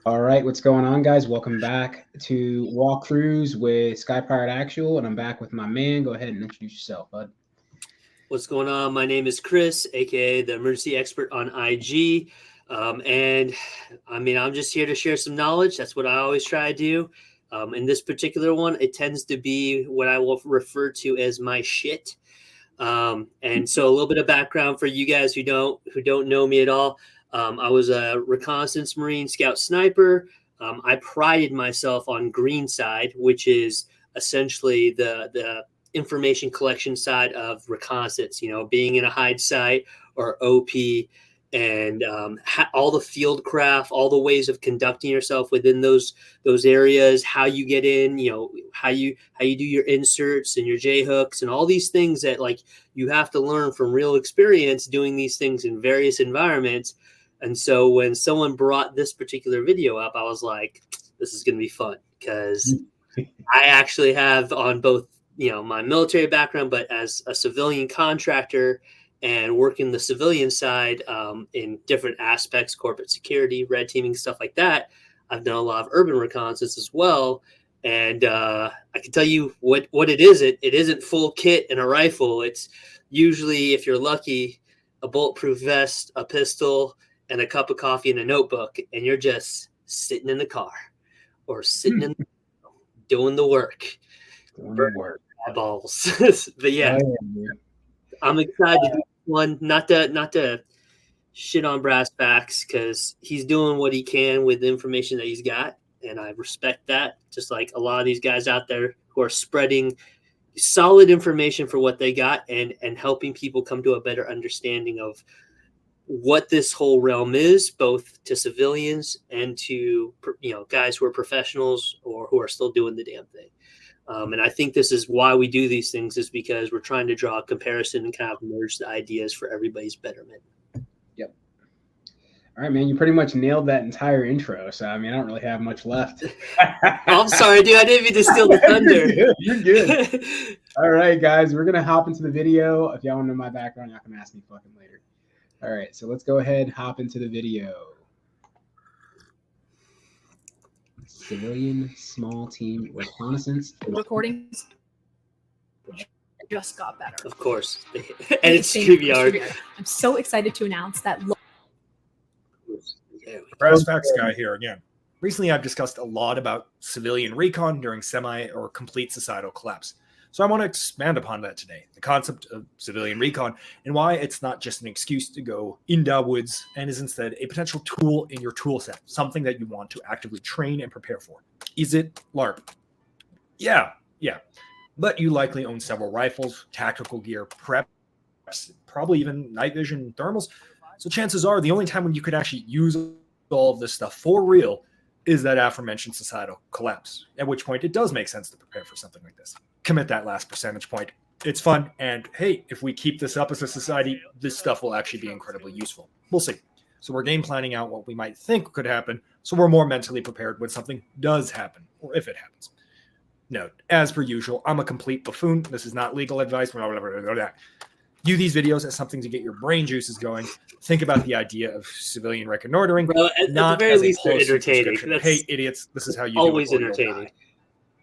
All right, what's going on, guys? Welcome back to Walkthroughs with Sky Pirate Actual, and I'm back with my man. Go ahead and introduce yourself, bud. What's going on? My name is Chris, aka the Emergency Expert on IG. And I mean, I'm just here to share some knowledge. That's what I always try to do. In this particular one, it tends to be what I will refer to as my shit. And so a little bit of background for you guys who don't know me at all. I was a reconnaissance Marine Scout sniper. I prided myself on green side, which is essentially the information collection side of reconnaissance, being in a hide site or OP, and all the field craft, all the ways of conducting yourself within those areas, how you get in, how you do your inserts and your J hooks and all these things that like you have to learn from real experience doing these things in various environments. And so when someone brought this particular video up, I was like, this is going to be fun because I actually have on both, my military background, but as a civilian contractor and working the civilian side in different aspects, corporate security, red teaming, stuff like that. I've done a lot of urban reconnaissance as well. And I can tell you what it is. It isn't full kit and a rifle. It's usually, if you're lucky, a bulletproof vest, a pistol, and a cup of coffee and a notebook. And you're just sitting in the car or sitting in doing the work. Eyeballs. But yeah. I'm excited to do one, not to shit on brass backs because he's doing what he can with the information that he's got, and I respect that. Just like a lot of these guys out there who are spreading solid information for what they got and helping people come to a better understanding of what this whole realm is, both to civilians and to guys who are professionals or who are still doing the damn thing. And I think this is why we do these things, is because we're trying to draw a comparison and kind of merge the ideas for everybody's betterment. Yep. All right, man, you pretty much nailed that entire intro. So, I mean, I don't really have much left. I'm sorry, dude. I didn't mean to steal the thunder. You're good. All right, guys, we're going to hop into the video. If y'all want to know my background, y'all can ask me fucking later. All right, so let's go ahead and hop into the video. Civilian small team reconnaissance. Recordings just got better. Of course. And it's StreamYard. I'm so excited to announce that. Brass Facts guy here again. Recently, I've discussed a lot about civilian recon during semi or complete societal collapse. So I want to expand upon that today, the concept of civilian recon and why it's not just an excuse to go in the woods and is instead a potential tool in your tool set, something that you want to actively train and prepare for. Is it LARP? Yeah. But you likely own several rifles, tactical gear, preps, probably even night vision thermals. So chances are the only time when you could actually use all of this stuff for real is that aforementioned societal collapse, at which point it does make sense to prepare for something like this. Commit that last percentage point. It's fun. And hey, if we keep this up as a society, this stuff will actually be incredibly useful. We'll see. So we're game planning out what we might think could happen, so we're more mentally prepared when something does happen, or if it happens. Note, as per usual, I'm a complete buffoon. This is not legal advice. View these videos as something to get your brain juices going. Think about the idea of civilian reconnoitering. Well, at the very least, they're entertaining. Hey, idiots, this is how you do it. Always entertaining.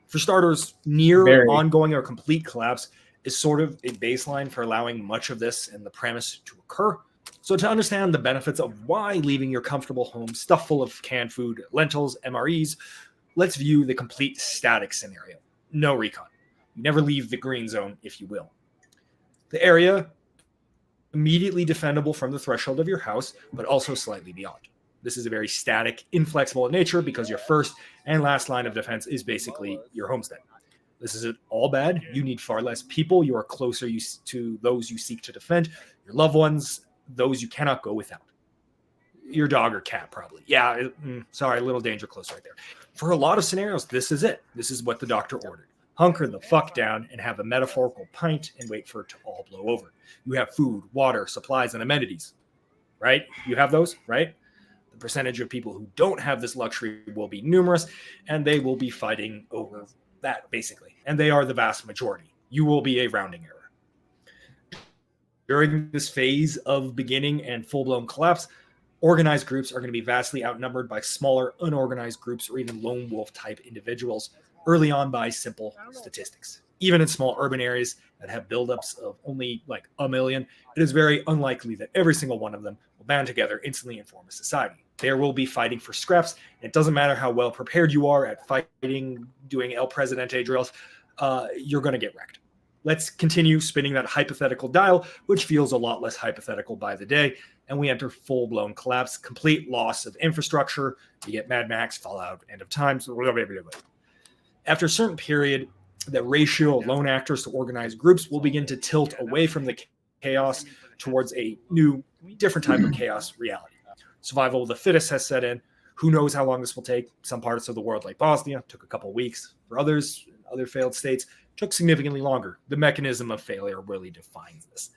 For starters, near ongoing or complete collapse is sort of a baseline for allowing much of this and the premise to occur. So to understand the benefits of why leaving your comfortable home stuffed full of canned food, lentils, MREs, let's view the complete static scenario. No recon. You never leave the green zone, if you will. The area immediately defendable from the threshold of your house, but also slightly beyond. This is a very static, inflexible in nature because your first and last line of defense is basically your homestead. This isn't all bad. You need far less people. You are closer to those you seek to defend. Your loved ones, those you cannot go without. Your dog or cat, probably. Yeah, sorry, a little danger close right there. For a lot of scenarios, this is it. This is what the doctor ordered. Hunker the fuck down and have a metaphorical pint and wait for it to all blow over. You have food, water, supplies, and amenities, right? You have those, right? The percentage of people who don't have this luxury will be numerous, and they will be fighting over that, basically. And they are the vast majority. You will be a rounding error. During this phase of beginning and full-blown collapse, Organized groups are going to be vastly outnumbered by smaller, unorganized groups or even lone wolf type individuals early on by simple statistics. Even in small urban areas that have buildups of only like a million, it is very unlikely that every single one of them will band together instantly and form a society. There will be fighting for scraps. It doesn't matter how well prepared you are at fighting, doing El Presidente drills, you're going to get wrecked. Let's continue spinning that hypothetical dial, which feels a lot less hypothetical by the day, and we enter full-blown collapse, complete loss of infrastructure. You get Mad Max, Fallout, End of Times. After a certain period, the ratio of lone actors to organized groups will begin to tilt away from the chaos towards a new, different type of chaos reality. Survival of the fittest has set in. Who knows how long this will take? Some parts of the world, like Bosnia, took a couple of weeks. For others, other failed states, took significantly longer. The mechanism of failure really defines this.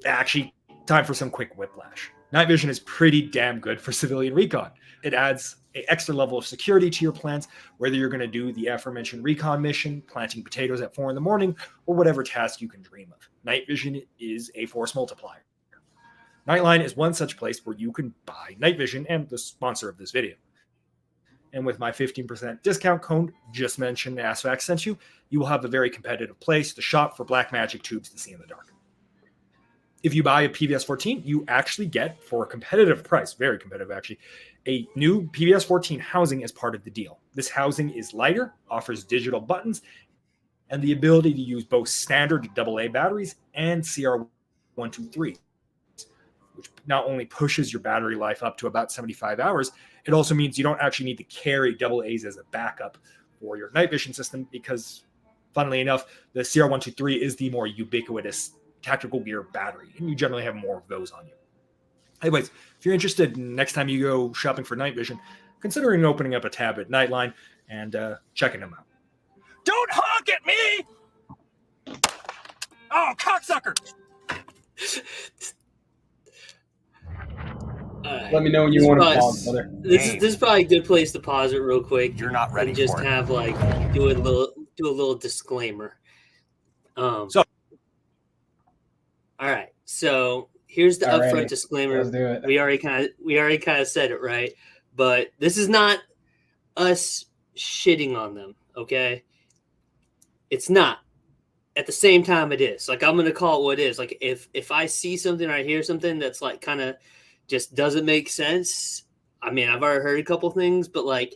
Actually, time for some quick whiplash. Night vision is pretty damn good for civilian recon. It adds an extra level of security to your plans, whether you're going to do the aforementioned recon mission, planting potatoes at 4 a.m, or whatever task you can dream of. Night vision is a force multiplier. Nightline is one such place where you can buy night vision, and the sponsor of this video. And with my 15% discount code, just mentioned ASVAC sent you, you will have a very competitive place to shop for black magic tubes to see in the dark. If you buy a PVS-14, you actually get, for a competitive price, very competitive actually, a new PVS-14 housing as part of the deal. This housing is lighter, offers digital buttons, and the ability to use both standard AA batteries and CR123, which not only pushes your battery life up to about 75 hours, it also means you don't actually need to carry AA's as a backup for your night vision system because, funnily enough, the CR123 is the more ubiquitous tactical gear battery, and you generally have more of those on you. Anyways, if you're interested, next time you go shopping for night vision, considering opening up a tab at Nightline and checking them out. Don't honk at me! Oh, cocksucker! Let me know when you want to pause, brother. This is probably a good place to pause it real quick. You're not ready and just for it. have like do a little disclaimer. So, all right. So here's the upfront disclaimer. Let's do it. We already kind of said it, right? But this is not us shitting on them, okay? It's not. At the same time, it is. Like, I'm gonna call it what it is. Like, if I see something or I hear something that's like kind of just doesn't make sense. I mean, I've already heard a couple things, but like,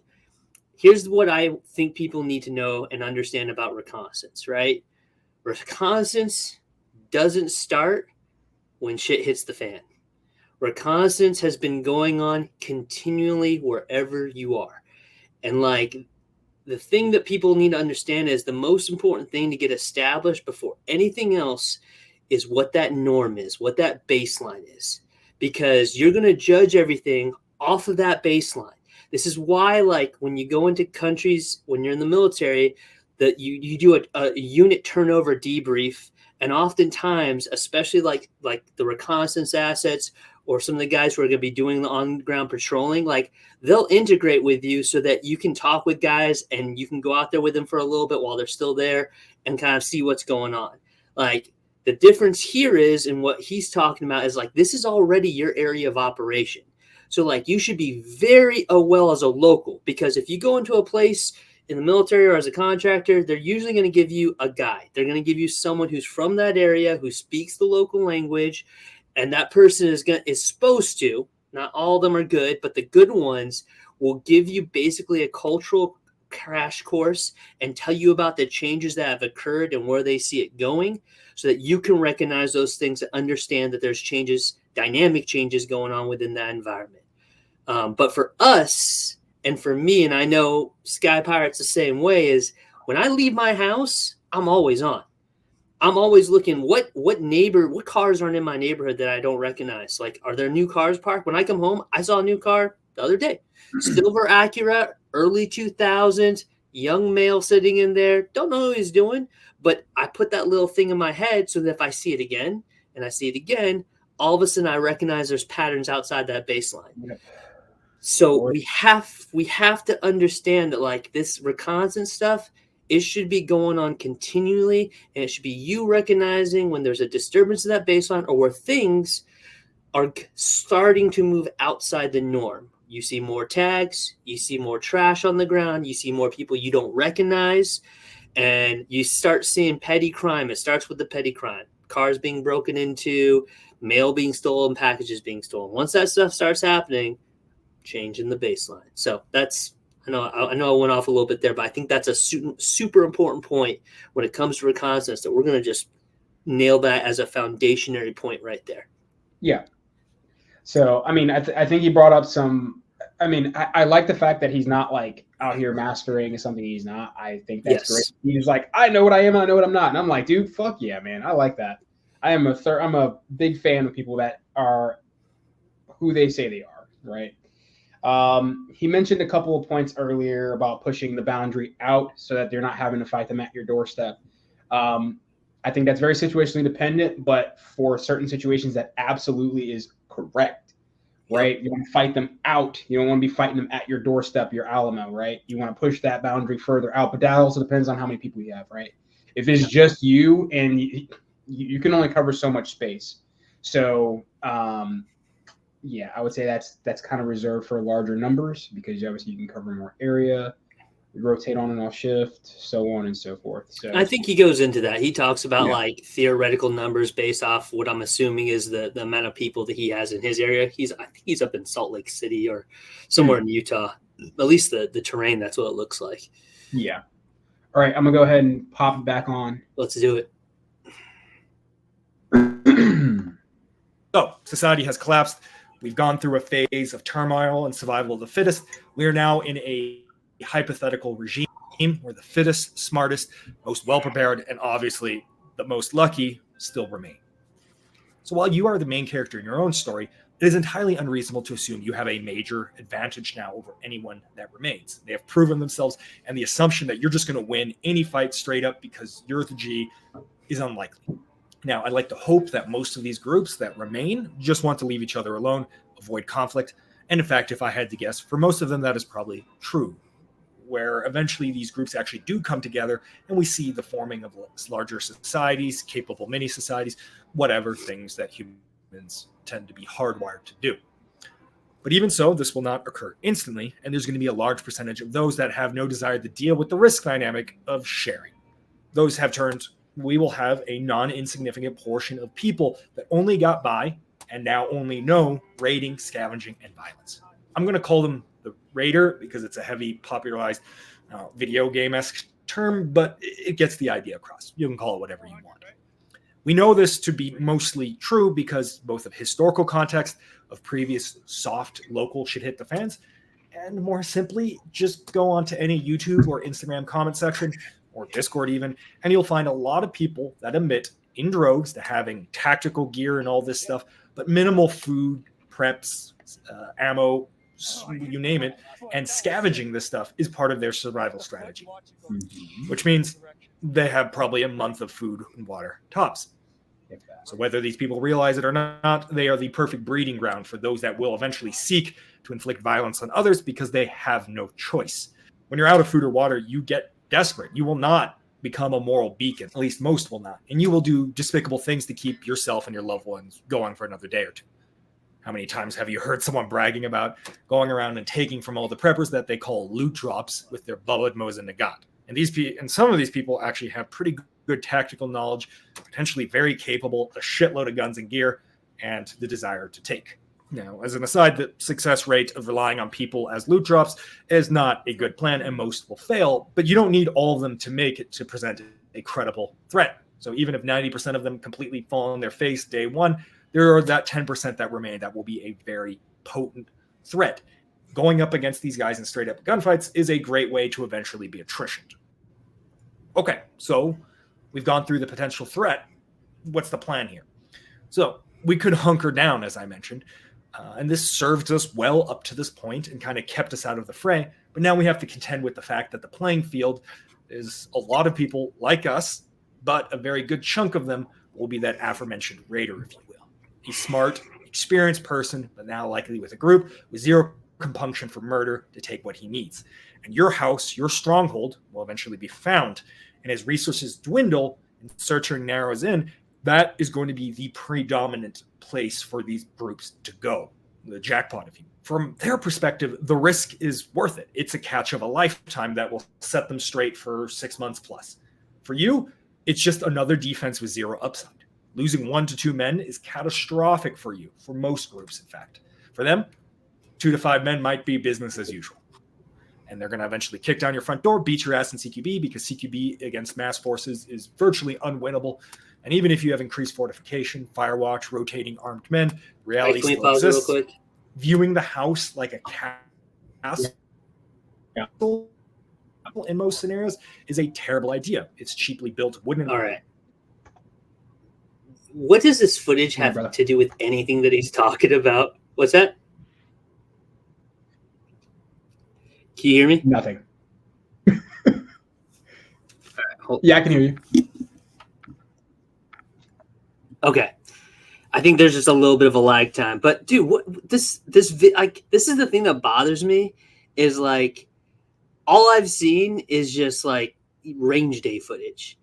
here's what I think people need to know and understand about reconnaissance, right? Reconnaissance doesn't start when shit hits the fan. Reconnaissance has been going on continually wherever you are. And like, the thing that people need to understand is the most important thing to get established before anything else is what that norm is, what that baseline is. Because you're going to judge everything off of that baseline. This is why, like, when you go into countries, when you're in the military, that you do a unit turnover debrief. And oftentimes, especially like the reconnaissance assets or some of the guys who are going to be doing the on-ground patrolling, like, they'll integrate with you so that you can talk with guys and you can go out there with them for a little bit while they're still there and kind of see what's going on. Like, the difference here is, and what he's talking about is like, this is already your area of operation. So like, you should be very well as a local, because if you go into a place in the military or as a contractor, they're usually going to give you a guide. They're going to give you someone who's from that area, who speaks the local language. And that person is supposed to, not all of them are good, but the good ones will give you basically a cultural crash course and tell you about the changes that have occurred and where they see it going, so that you can recognize those things and understand that there's changes, dynamic changes going on within that environment. But for us and for me, and I know Sky Pirate's the same way, is when I leave my house, I'm always on. I'm always looking what cars aren't in my neighborhood that I don't recognize. Like, are there new cars parked? When I come home, I saw a new car the other day. Silver Acura, early 2000s, young male sitting in there. Don't know what he's doing, but I put that little thing in my head so that if I see it again and I see it again, all of a sudden I recognize there's patterns outside that baseline. Yeah. So we have to understand that, like, this reconnaissance stuff, it should be going on continually, and it should be you recognizing when there's a disturbance in that baseline or where things are starting to move outside the norm. You see more tags, you see more trash on the ground, you see more people you don't recognize, and you start seeing petty crime. It starts with the petty crime. Cars being broken into, mail being stolen, packages being stolen. Once that stuff starts happening, change in the baseline. So that's, I know I went off a little bit there, but I think that's a super important point when it comes to reconnaissance, that we're going to just nail that as a foundationary point right there. Yeah. So, I mean, I think he brought up some. I mean, I like the fact that he's not like out here masquerading as something he's not. I think that's great. He's like, I know what I am, I know what I'm not, and I'm like, dude, fuck yeah, man, I like that. I'm a big fan of people that are who they say they are, right? He mentioned a couple of points earlier about pushing the boundary out so that they're not having to fight them at your doorstep. I think that's very situationally dependent, but for certain situations, that absolutely is correct, right? Yep. You want to fight them out. You don't want to be fighting them at your doorstep, your Alamo, right? You want to push that boundary further out, but that also depends on how many people you have, right? If it's just you and you can only cover so much space. So, yeah, I would say that's kind of reserved for larger numbers because obviously you can cover more area, rotate on and off shift, so on and so forth. So I think he goes into that. He talks about like theoretical numbers based off what I'm assuming is the amount of people that he has in his area. I think he's up in Salt Lake City or somewhere in Utah. At least the terrain, that's what it looks like. Yeah. All right, I'm gonna go ahead and pop it back on. Let's do it. So society has collapsed. We've gone through a phase of turmoil and survival of the fittest. We are now in a hypothetical regime where the fittest, smartest, most well-prepared, and obviously the most lucky still remain. So while you are the main character in your own story, it is entirely unreasonable to assume you have a major advantage now over anyone that remains. They have proven themselves, and the assumption that you're just going to win any fight straight up because you're the G is unlikely. Now, I'd like to hope that most of these groups that remain just want to leave each other alone, avoid conflict. And in fact, if I had to guess, for most of them, that is probably true, where eventually these groups actually do come together and we see the forming of larger societies, capable mini societies, whatever things that humans tend to be hardwired to do. But even so, this will not occur instantly, and there's going to be a large percentage of those that have no desire to deal with the risk dynamic of sharing. Those have turned, we will have a non-insignificant portion of people that only got by and now only know raiding, scavenging, and violence. I'm going to call them the raider because it's a heavy popularized video game-esque term, but it gets the idea across. You can call it whatever you want. We know this to be mostly true because both of historical context of previous soft local shit hit the fans, and more simply, just go onto any YouTube or Instagram comment section or Discord even, and you'll find a lot of people that admit in droves to having tactical gear and all this stuff, but minimal food, preps, ammo, you name it, and scavenging this stuff is part of their survival strategy, which means they have probably a month of food and water tops. So whether these people realize it or not, they are the perfect breeding ground for those that will eventually seek to inflict violence on others because they have no choice. When you're out of food or water, you get desperate. You will not become a moral beacon, at least most will not, and you will do despicable things to keep yourself and your loved ones going for another day or two. How many times have you heard someone bragging about going around and taking from all the preppers that they call loot drops with their Bullet Mos and Nagat? And some of these people actually have pretty good tactical knowledge, potentially very capable, a shitload of guns and gear, and the desire to take. Now, as an aside, the success rate of relying on people as loot drops is not a good plan, and most will fail, but you don't need all of them to make it to present a credible threat. So even if 90% of them completely fall on their face day one, there are that 10% that remain that will be a very potent threat. Going up against these guys in straight up gunfights is a great way to eventually be attritioned. Okay, so we've gone through the potential threat. What's the plan here? So we could hunker down, as I mentioned, and this served us well up to this point and kind of kept us out of the fray. But now we have to contend with the fact that the playing field is a lot of people like us, but a very good chunk of them will be that aforementioned raider, if you will. A smart, experienced person, but now likely with a group with zero compunction for murder to take what he needs. And your house, your stronghold, will eventually be found. And as resources dwindle and searching narrows in, that is going to be the predominant place for these groups to go. The jackpot, if you. From their perspective, the risk is worth it. It's a catch of a lifetime that will set them straight for 6 months plus. For you, it's just another defense with zero upside. Losing 1 to 2 men is catastrophic for you, for most groups, in fact. For them, 2 to 5 men might be business as usual. And they're going to eventually kick down your front door, beat your ass in CQB, because CQB against mass forces is virtually unwinnable. And even if you have increased fortification, firewatch, rotating armed men, reality still exists. Real quick? Viewing the house like a castle in most scenarios is a terrible idea. It's cheaply built wooden. All right. What does this footage have to do with anything that he's talking about? What's that? Can you hear me? Nothing. Yeah, I can hear you. Okay. I think there's just a little bit of a lag time. But dude, this is the thing that bothers me is like all I've seen is just like range day footage.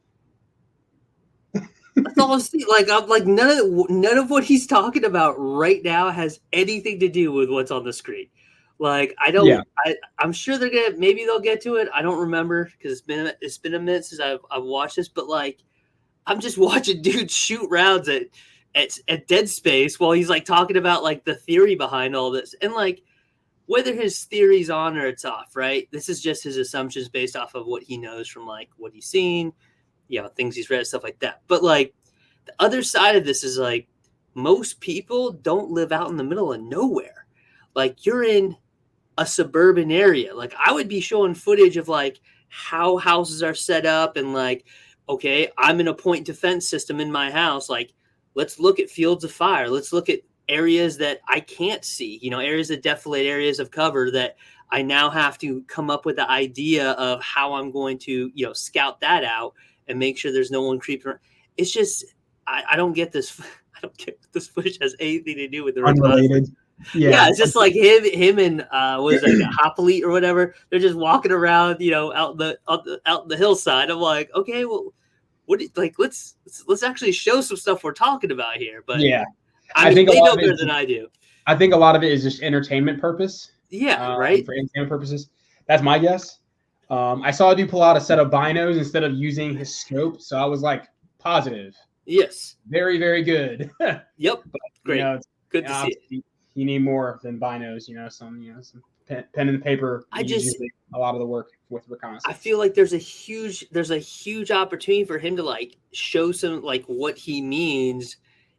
That's all I've seen. Like I'm like none of what he's talking about right now has anything to do with what's on the screen. Like I don't. Yeah. I'm sure maybe they'll get to it. I don't remember because it's been a minute since I've watched this. But like I'm just watching dudes shoot rounds at dead space while he's like talking about like the theory behind all this and like whether his theory's on or it's off. Right. This is just his assumptions based off of what he knows from like what he's seen. Things he's read, stuff like that. But like the other side of this is like most people don't live out in the middle of nowhere. Like you're in a suburban area. Like I would be showing footage of like how houses are set up and like, okay, I'm in a point defense system in my house. Like, let's look at fields of fire. Let's look at areas that I can't see, areas that defilate areas of cover that I now have to come up with the idea of how I'm going to, scout that out and make sure there's no one creeping around. It's just, I don't get this. I don't get this footage has anything to do with the unrelated. Yeah, it's just like him and what is it, Hoplite or whatever. They're just walking around, out in the hillside. I'm like, okay, well, let's actually show some stuff we're talking about here. But yeah, I think they know better than I do. I think a lot of it is just entertainment purpose. Yeah, right. For entertainment purposes, that's my guess. I saw a dude pull out a set of binos instead of using his scope, so I was like, positive. Yes. Very, very good. Yep. But, great. Good to see it. You need more than binos, some pen and paper. A lot of the work with reconnaissance. I feel like there's a huge opportunity for him to like show some like what he means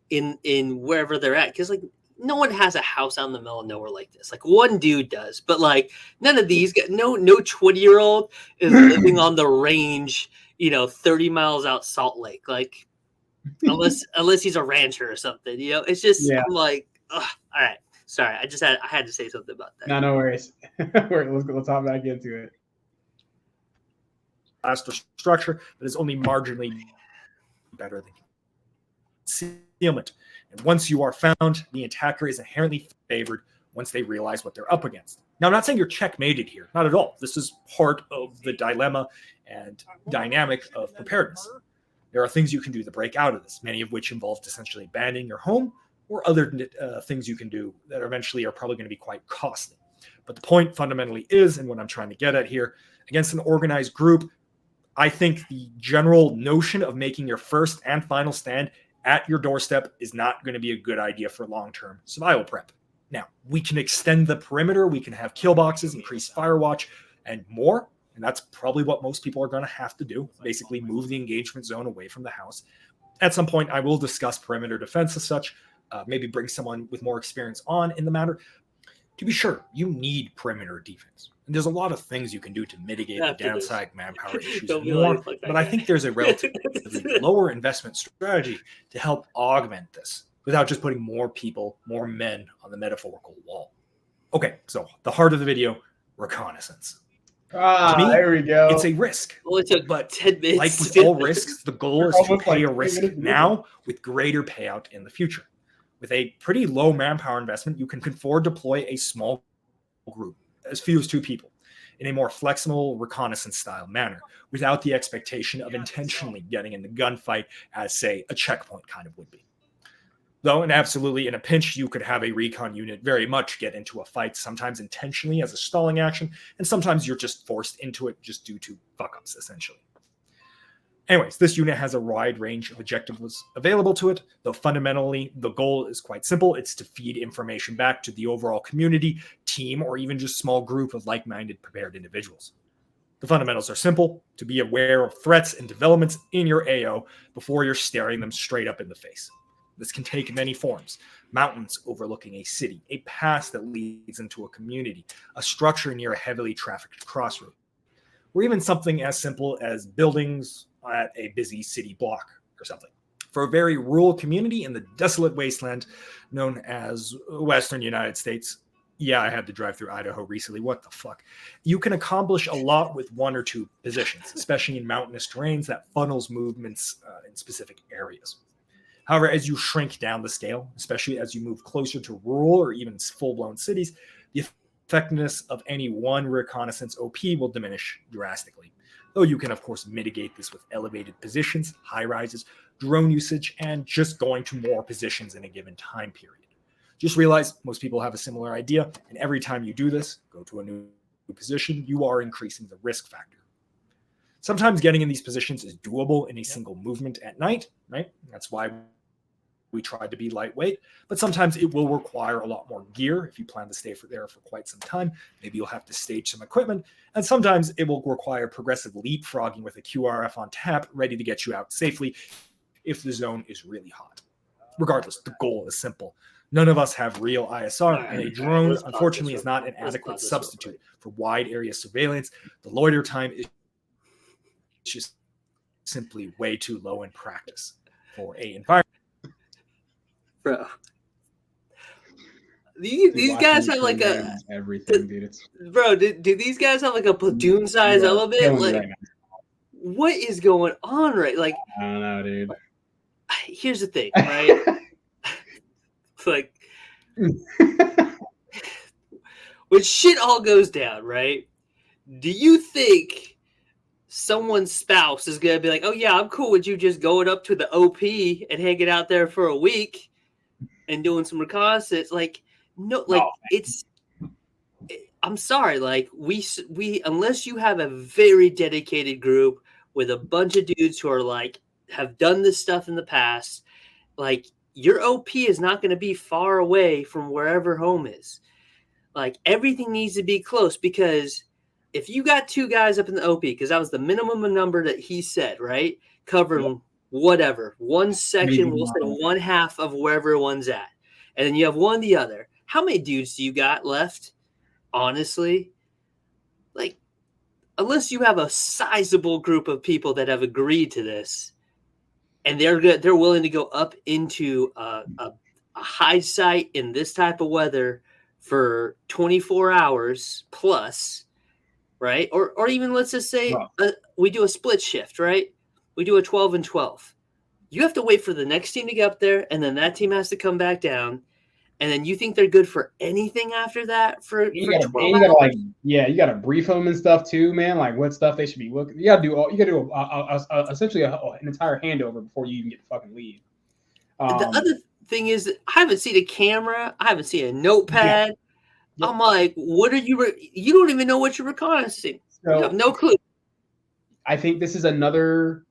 in wherever they're at. Cause like no one has a house out in the middle of nowhere like this. Like one dude does, but like none of these no 20-year-old is living on the range, 30 miles out Salt Lake. Like unless he's a rancher or something, it's just, yeah. I'm like, ugh, all right. Sorry. I had to say something about that. No worries. Let's hop back into it. Faster structure that is only marginally better than concealment. And once you are found, the attacker is inherently favored once they realize what they're up against. Now, I'm not saying you're checkmated here. Not at all. This is part of the dilemma and dynamic of preparedness. There are things you can do to break out of this, many of which involve essentially abandoning your home or other things you can do that eventually are probably going to be quite costly. But the point fundamentally is, and what I'm trying to get at here, against an organized group, I think the general notion of making your first and final stand at your doorstep is not going to be a good idea for long-term survival prep. Now, we can extend the perimeter, we can have kill boxes, increase firewatch, and more. And that's probably what most people are going to have to do, basically move the engagement zone away from the house. At some point, I will discuss perimeter defense as such, maybe bring someone with more experience on in the matter. To be sure, you need perimeter defense. And there's a lot of things you can do to mitigate the downside manpower issues more, but I think there's a relatively lower investment strategy to help augment this without just putting more people, more men on the metaphorical wall. Okay, so the heart of the video, reconnaissance. To me, there we go. It's a risk. Well, it took but 10 minutes. Like with all risks, the goal is to pay a risk now with greater payout in the future. With a pretty low manpower investment, you can afford to deploy a small group, as few as 2 people. in a more flexible reconnaissance style manner, without the expectation of intentionally getting in the gunfight as, say, a checkpoint kind of would be. Though, and absolutely in a pinch, you could have a recon unit very much get into a fight, sometimes intentionally as a stalling action, and sometimes you're just forced into it just due to fuck-ups, essentially. Anyways, this unit has a wide range of objectives available to it, though fundamentally the goal is quite simple. It's to feed information back to the overall community, team, or even just small group of like-minded prepared individuals. The fundamentals are simple: to be aware of threats and developments in your AO before you're staring them straight up in the face. This can take many forms: mountains overlooking a city, a pass that leads into a community, a structure near a heavily trafficked crossroad, or even something as simple as buildings at a busy city block or something. For a very rural community in the desolate wasteland known as Western United States, yeah, I had to drive through Idaho recently, what the fuck, you can accomplish a lot with one or two positions, especially in mountainous terrains that funnels movements in specific areas. However, as you shrink down the scale, especially as you move closer to rural or even full-blown cities, the effectiveness of any one reconnaissance OP will diminish drastically. Though you can, of course, mitigate this with elevated positions, high rises, drone usage, and just going to more positions in a given time period. Just realize most people have a similar idea, and every time you do this, go to a new position, you are increasing the risk factor. Sometimes getting in these positions is doable in a single movement at night, right? That's why we tried to be lightweight, but sometimes it will require a lot more gear if you plan to stay there for quite some time. Maybe you'll have to stage some equipment, and sometimes it will require progressive leapfrogging with a QRF on tap, ready to get you out safely if the zone is really hot. Regardless, the goal is simple. None of us have real ISR, and a drone, unfortunately, is not an adequate substitute for wide area surveillance. The loiter time is just simply way too low in practice for a environment. Bro, these guys have like a everything, dude. It's bro. Do these guys have like a platoon size element? Like, right, what is going on? Right, like I don't know, dude. Here's the thing, right? Like, when shit all goes down, right? Do you think someone's spouse is gonna be like, "Oh yeah, I'm cool with you just going up to the OP and hanging out there for a week and doing some reconnaissance"? Like, no, like I'm sorry, like we unless you have a very dedicated group with a bunch of dudes who are like have done this stuff in the past, like your OP is not going to be far away from wherever home is. Like everything needs to be close, because if you got two guys up in the OP, because that was the minimum number that he said, right? Covering whatever, one section, we'll say one half of wherever one's at. And then you have one the other. How many dudes do you got left? Honestly, like, unless you have a sizable group of people that have agreed to this, and they're willing to go up into a high site in this type of weather for 24 hours plus, right? Or even let's just say we do a split shift, right? We do a 12 and 12. You have to wait for the next team to get up there, and then that team has to come back down. And then you think they're good for anything after that? You gotta brief them and stuff too, man. Like what stuff they should be looking. You gotta do essentially an entire handover before you even get to fucking leave. The other thing is, I haven't seen a camera. I haven't seen a notepad. Yeah. I'm like, what are you? You don't even know what you're reconnaissing. So, you have no clue. I think this is another.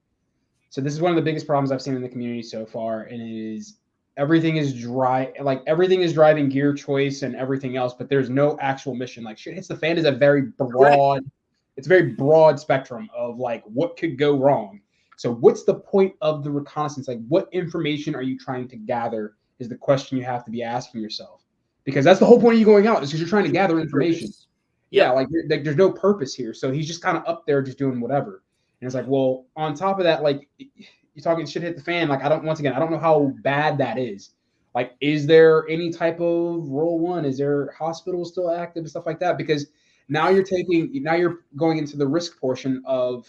So this is one of the biggest problems I've seen in the community so far, and it is. Everything is dry, like everything is driving gear choice and everything else, but there's no actual mission. Like shit hits the fan is a very broad, it's a very broad spectrum of like what could go wrong. So what's the point of the reconnaissance? Like what information are you trying to gather is the question you have to be asking yourself, because that's the whole point of you going out, is because you're trying to gather information. Yeah, like there's no purpose here. So he's just kind of up there just doing whatever. And it's like, well, on top of that, like you're talking shit hit the fan. Like I don't know how bad that is. Like, is there any type of Roll 1? Is there hospitals still active and stuff like that? Because now you're going into the risk portion of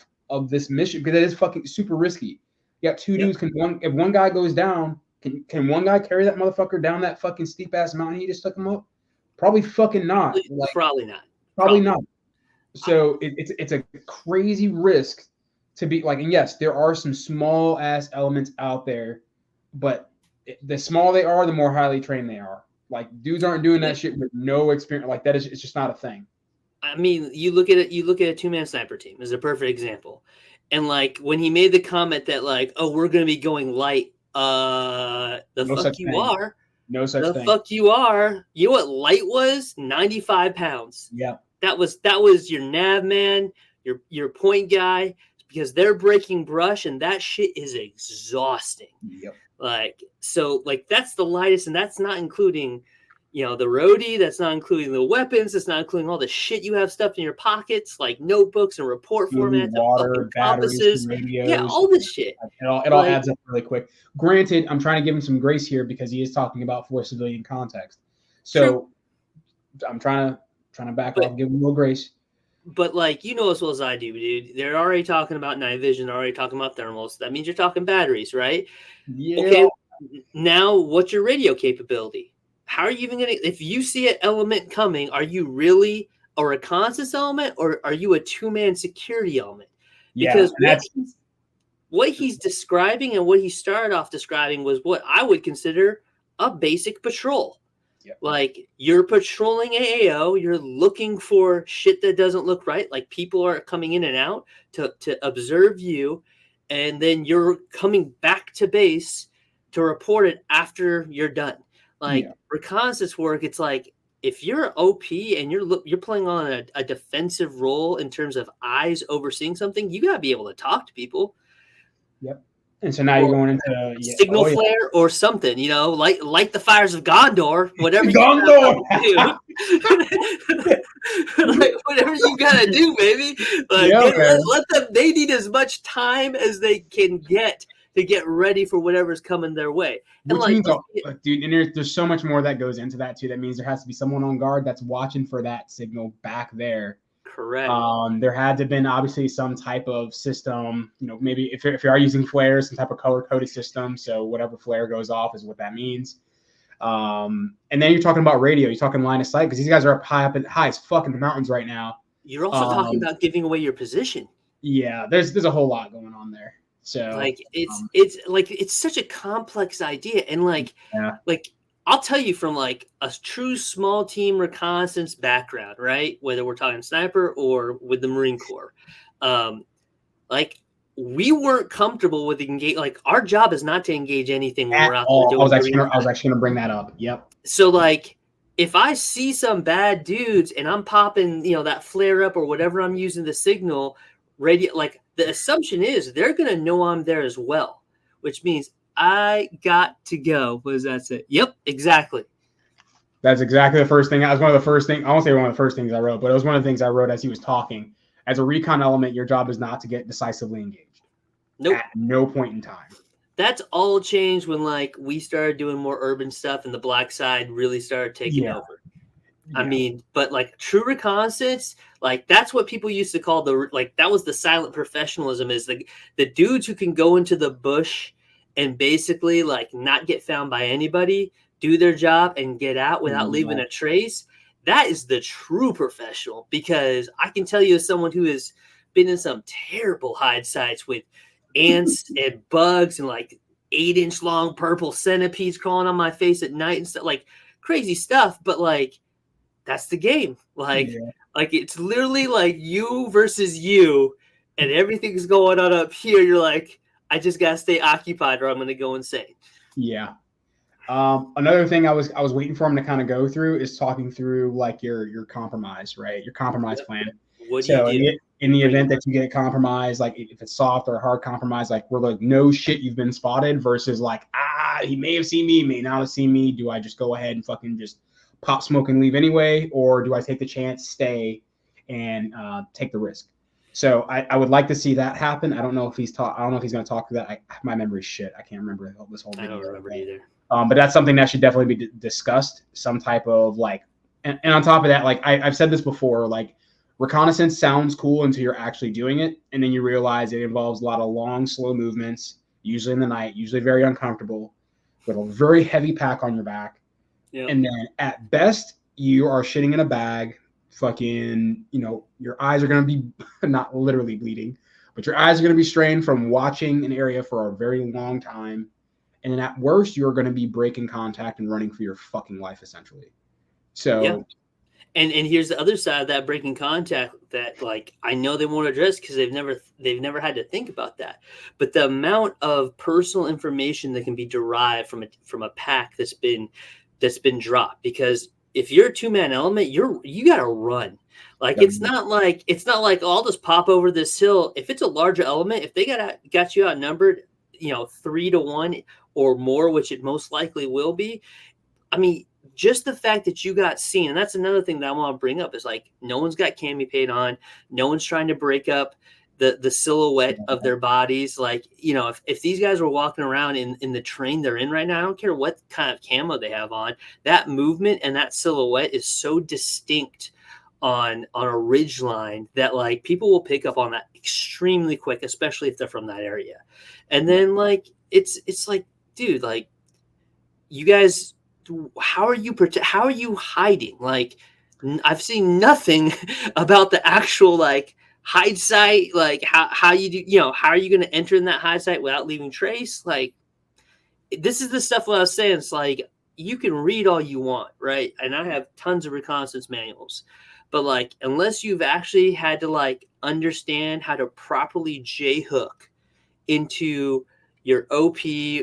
this mission, because it is fucking super risky. You got two dudes. If one guy goes down, can one guy carry that motherfucker down that fucking steep ass mountain he just took him up? Probably fucking not. Probably not. Probably not. So it's a crazy risk to be like, and yes, there are some small ass elements out there, but the smaller they are, the more highly trained they are. Like dudes aren't doing that shit with no experience. Like that is, it's just not a thing. I mean, you look at it. You look at a 2-man sniper team as a perfect example, and like when he made the comment that like, "Oh, we're going to be going light," the No fuck such you thing. are. No such The thing. fuck you are. You know what light was? 95 pounds. Yeah. That was your nav man, your point guy, because they're breaking brush and that shit is exhausting. Yep. Like so, like that's the lightest, and that's not including, you know, the roadie. That's not including the weapons. That's not including all the shit you have stuffed in your pockets, like notebooks and report formats, water, and batteries, compasses. radios. Yeah, all this shit. It all adds up really quick. Granted, I'm trying to give him some grace here because he is talking about for civilian context. So I'm trying to back off, give him a little grace. But like you know as well as I do, dude, they're already talking about night vision, they're already talking about thermals. That means you're talking batteries, right? Yeah. Okay. Now, what's your radio capability? How are you even gonna? If you see an element coming, are you really a reconnaissance element, or are you a 2-man security element? Because what he's describing and what he started off describing was what I would consider a basic patrol. Yep. Like you're patrolling AAO, you're looking for shit that doesn't look right. Like people are coming in and out to observe you, and then you're coming back to base to report it after you're done. Like reconnaissance work, it's like if you're OP and you're playing on a defensive role in terms of eyes overseeing something, you gotta be able to talk to people. Yep. And so now you're going into signal flare or something, you know, like the fires of Gondor, whatever Gondor. Like whatever you gotta do, baby. Like let them. They need as much time as they can get to get ready for whatever's coming their way. And which means, dude, and there's so much more that goes into that too. That means there has to be someone on guard that's watching for that signal back there. Correct. There had to have been obviously some type of system, you know, maybe if you are using flares, some type of color-coded system. So whatever flare goes off is what that means. And then you're talking about radio. You're talking line of sight because these guys are high as fuck in the mountains right now. You're also talking about giving away your position. Yeah, there's a whole lot going on there. So like it's such a complex idea, and like I'll tell you from like a true small team reconnaissance background, right? Whether we're talking sniper or with the Marine Corps, like we weren't comfortable with engage. Like our job is not to engage anything when we're out there doing. I was actually gonna bring that up. Yep. So like if I see some bad dudes and I'm popping, you know, that flare up or whatever I'm using the signal radio, like the assumption is they're gonna know I'm there as well, which means I got to go. What does that say? Yep, exactly. That's exactly the first thing. That was one of the first things. I won't say one of the first things I wrote, but it was one of the things I wrote as he was talking. As a recon element, your job is not to get decisively engaged. Nope. At no point in time. That's all changed when like we started doing more urban stuff and the black side really started taking over. I mean, but like true reconnaissance, like that's what people used to call that was the silent professionalism, is the dudes who can go into the bush and basically like not get found by anybody, do their job and get out without leaving a trace. That is the true professional, because I can tell you as someone who has been in some terrible hide sites with ants and bugs and like 8-inch long purple centipedes crawling on my face at night and stuff, like crazy stuff. But like, that's the game. Like it's literally like you versus you, and everything's going on up here. You're like, I just gotta stay occupied or I'm gonna go insane. Yeah. Another thing I was waiting for him to kind of go through is talking through like your compromise, right? Your compromise plan. What do you do? In the event that you get compromised, like if it's soft or hard compromise, like we're like, no shit, you've been spotted, versus like, he may have seen me, may not have seen me. Do I just go ahead and fucking just pop smoke and leave anyway, or do I take the chance, stay, and take the risk? So I would like to see that happen. I don't know if he's going to talk to that. My memory's shit. I can't remember this whole video. I don't remember either. But that's something that should definitely be discussed. Some type of like, and on top of that, like I've said this before, like reconnaissance sounds cool until you're actually doing it, and then you realize it involves a lot of long, slow movements, usually in the night, usually very uncomfortable, with a very heavy pack on your back. Yep. And then at best, you are shitting in a bag fucking, your eyes are going to be not literally bleeding, but your eyes are going to be strained from watching an area for a very long time. And then at worst, you're going to be breaking contact and running for your fucking life, essentially. So, yeah. And here's the other side of that breaking contact that, like, I know they won't address because they've never had to think about that. But the amount of personal information that can be derived from a pack that's been dropped, because if you're a 2-man element, you got to run. Like, it's not like oh, I'll just pop over this hill. If it's a larger element, if they got you outnumbered, 3-1 or more, which it most likely will be. I mean, just the fact that you got seen, and that's another thing that I want to bring up, is like, no one's got cami paint on, no one's trying to break up the silhouette of their bodies. Like, if these guys were walking around in the terrain they're in right now, I don't care what kind of camo they have on, that movement and that silhouette is so distinct on a ridge line that, like, people will pick up on that extremely quick, especially if they're from that area. And then, like, it's like, dude, like, you guys, how are you hiding? Like, I've seen nothing about the actual, like, hide site. Like, how you do, how are you going to enter in that hide site without leaving trace? Like, this is the stuff what I was saying. It's like, you can read all you want, right? And I have tons of reconnaissance manuals, but, like, unless you've actually had to, like, understand how to properly J-hook into your OP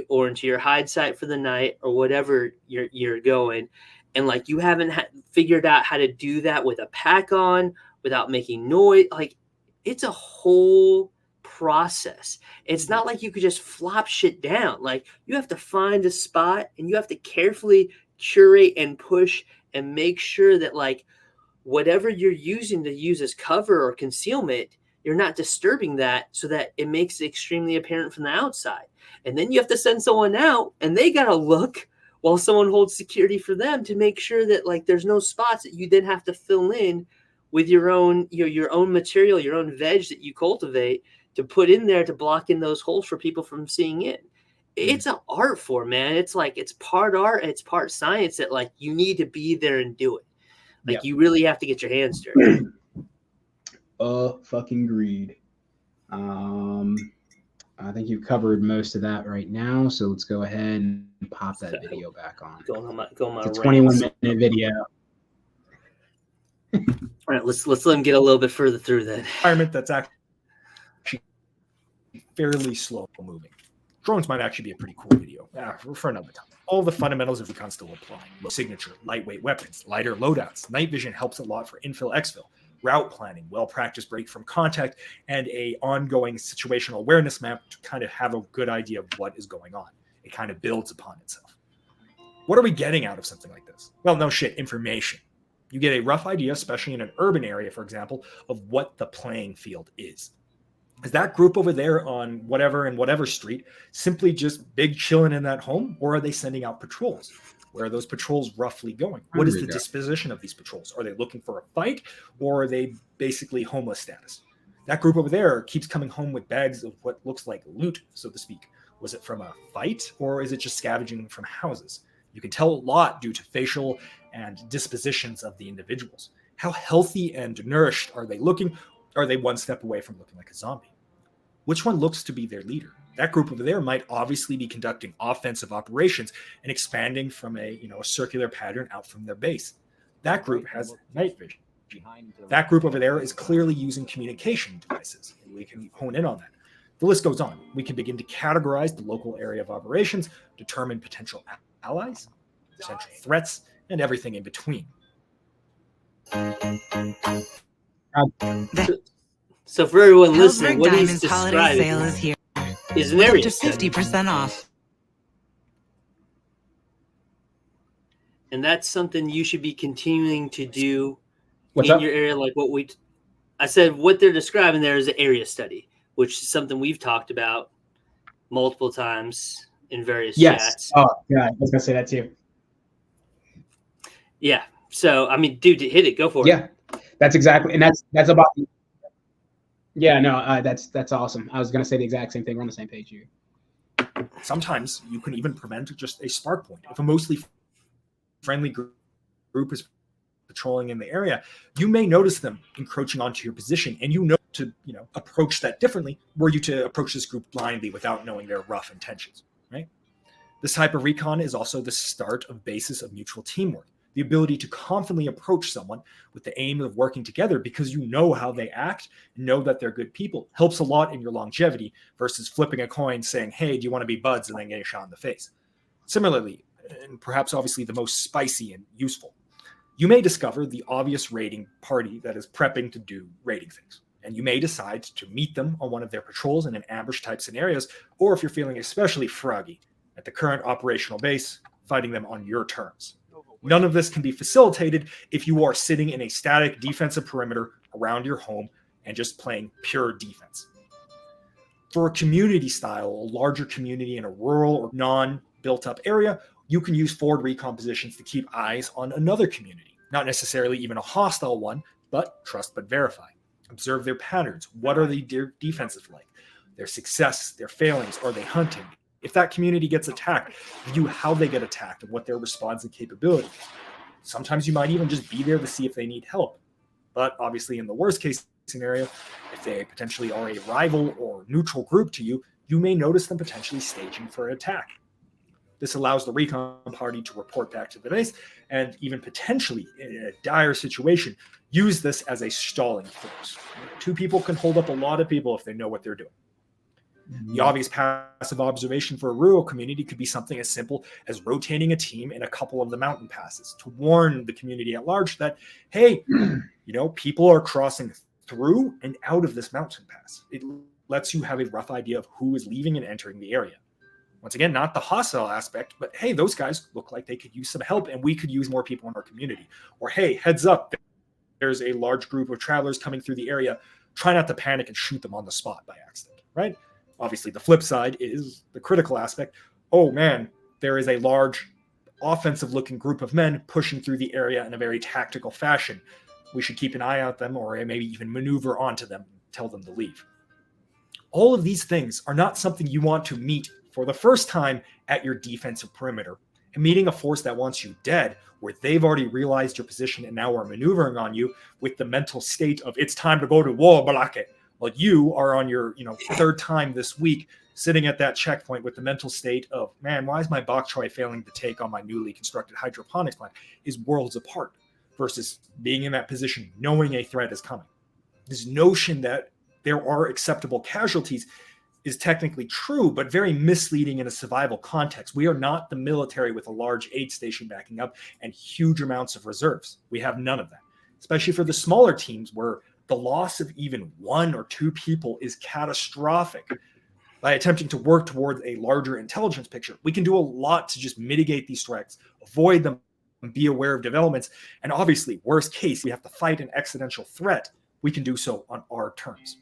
or into your hide site for the night or whatever you're going, and, like, you haven't figured out how to do that with a pack on without making noise, like, it's a whole process. It's not like you could just flop shit down. Like, you have to find a spot and you have to carefully curate and push and make sure that, like, whatever you're using to use as cover or concealment, you're not disturbing that so that it makes it extremely apparent from the outside. And then you have to send someone out and they got to look while someone holds security for them to make sure that, like, there's no spots that you then have to fill in with your own, your own material, your own veg that you cultivate to put in there to block in those holes for people from seeing in. It's an art form, man. It's like, it's part art, it's part science that, like, you need to be there and do it. Like, you really have to get your hands dirty. Fucking greed. I think you've covered most of that right now, so let's go ahead and pop that video back on. Go on my it's a 21-minute video. All right, let's let them get a little bit further through that. Environment that's actually fairly slow moving. Drones might actually be a pretty cool video for another time. All the fundamentals of recon still apply. Low signature, lightweight weapons, lighter loadouts. Night vision helps a lot for infill, exfil. Route planning, well-practiced break from contact, and a ongoing situational awareness map to kind of have a good idea of what is going on. It kind of builds upon itself. What are we getting out of something like this? Well, no shit, information. You get a rough idea, especially in an urban area, for example, of what the playing field is. Is that group over there on whatever street simply just big chilling in that home, or are they sending out patrols? Where are those patrols roughly going? What is the disposition of these patrols? Are they looking for a fight, or are they basically homeless status? That group over there keeps coming home with bags of what looks like loot, so to speak. Was it from a fight, or is it just scavenging from houses? You can tell a lot due to facial and dispositions of the individuals. How healthy and nourished are they looking? Are they one step away from looking like a zombie? Which one looks to be their leader? That group over there might obviously be conducting offensive operations and expanding from a circular pattern out from their base. That group has night vision. That group over there is clearly using communication devices. We can hone in on that. The list goes on. We can begin to categorize the local area of operations, determine potential allies, potential threats, and everything in between. So for everyone listening, what he's describing holiday sale is here. Is an area just 50% off. And that's something you should be continuing to do What's in up? your area. Like I said, what they're describing there is an area study, which is something we've talked about multiple times in various chats. Oh, yeah, I was going to say that too. Yeah. So, I mean, dude, hit it. Go for it. Yeah, that's exactly. And that's about. Yeah, no, that's awesome. I was going to say the exact same thing. We're on the same page here. Sometimes you can even prevent just a spark point. If a mostly friendly group is patrolling in the area, you may notice them encroaching onto your position, and to approach that differently were you to approach this group blindly without knowing their rough intentions, right? This type of recon is also the start of basis of mutual teamwork. The ability to confidently approach someone with the aim of working together because you know how they act and know that they're good people helps a lot in your longevity versus flipping a coin saying, hey, do you want to be buds, and then getting shot in the face. Similarly, and perhaps obviously the most spicy and useful, you may discover the obvious raiding party that is prepping to do raiding things. And you may decide to meet them on one of their patrols in an ambush type scenarios, or if you're feeling especially froggy at the current operational base, fighting them on your terms. None of this can be facilitated if you are sitting in a static defensive perimeter around your home and just playing pure defense. For a community style, a larger community in a rural or non-built-up area, you can use forward recon positions to keep eyes on another community. Not necessarily even a hostile one, but trust but verify. Observe their patterns. What are their defenses like? Their success, their failings, are they hunting? If that community gets attacked, view how they get attacked and what their response and capability is. Sometimes you might even just be there to see if they need help. But obviously, in the worst case scenario, if they potentially are a rival or neutral group to you, you may notice them potentially staging for an attack. This allows the recon party to report back to the base and even potentially, in a dire situation, use this as a stalling force. 2 people can hold up a lot of people if they know what they're doing. The obvious passive observation for a rural community could be something as simple as rotating a team in a couple of the mountain passes to warn the community at large that, hey, people are crossing through and out of this mountain pass. It lets you have a rough idea of who is leaving and entering the area. Once again, not the hostile aspect, but hey, those guys look like they could use some help and we could use more people in our community. Or hey, heads up, there's a large group of travelers coming through the area. Try not to panic and shoot them on the spot by accident, right? Obviously, the flip side is the critical aspect. Oh man, there is a large offensive-looking group of men pushing through the area in a very tactical fashion. We should keep an eye on them or maybe even maneuver onto them, tell them to leave. All of these things are not something you want to meet for the first time at your defensive perimeter. And meeting a force that wants you dead, where they've already realized your position and now are maneuvering on you with the mental state of it's time to go to war, Balake. Well, you are on your 3rd time this week sitting at that checkpoint with the mental state of, man, why is my bok choy failing to take on my newly constructed hydroponics plant? Is worlds apart versus being in that position knowing a threat is coming. This notion that there are acceptable casualties is technically true, but very misleading in a survival context. We are not the military with a large aid station backing up and huge amounts of reserves. We have none of that, especially for the smaller teams where the loss of even 1 or 2 people is catastrophic. By attempting to work towards a larger intelligence picture, we can do a lot to just mitigate these threats, avoid them, and be aware of developments. And obviously, worst case, we have to fight an existential threat. We can do so on our terms.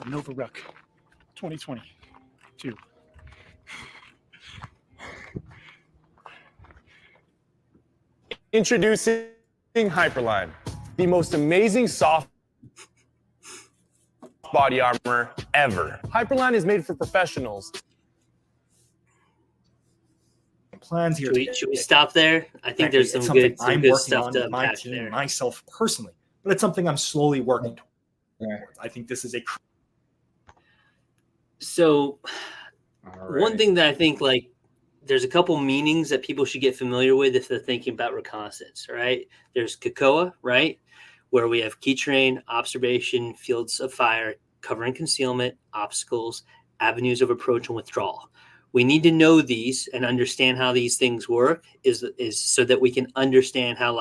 Nova Ruck, 2022. Introducing Hyperline, the most amazing soft body armor ever. Hyperline is made for professionals. Plans here. Should we stop there? I think there's some good stuff to my team there. Myself personally, but it's something I'm slowly working towards. Yeah. I think this is a. So, one thing that I think there's a couple meanings that people should get familiar with if they're thinking about reconnaissance, right? There's KCOA, right? Where we have key terrain, observation, fields of fire, cover and concealment, obstacles, avenues of approach and withdrawal. We need to know these and understand how these things work is so that we can understand how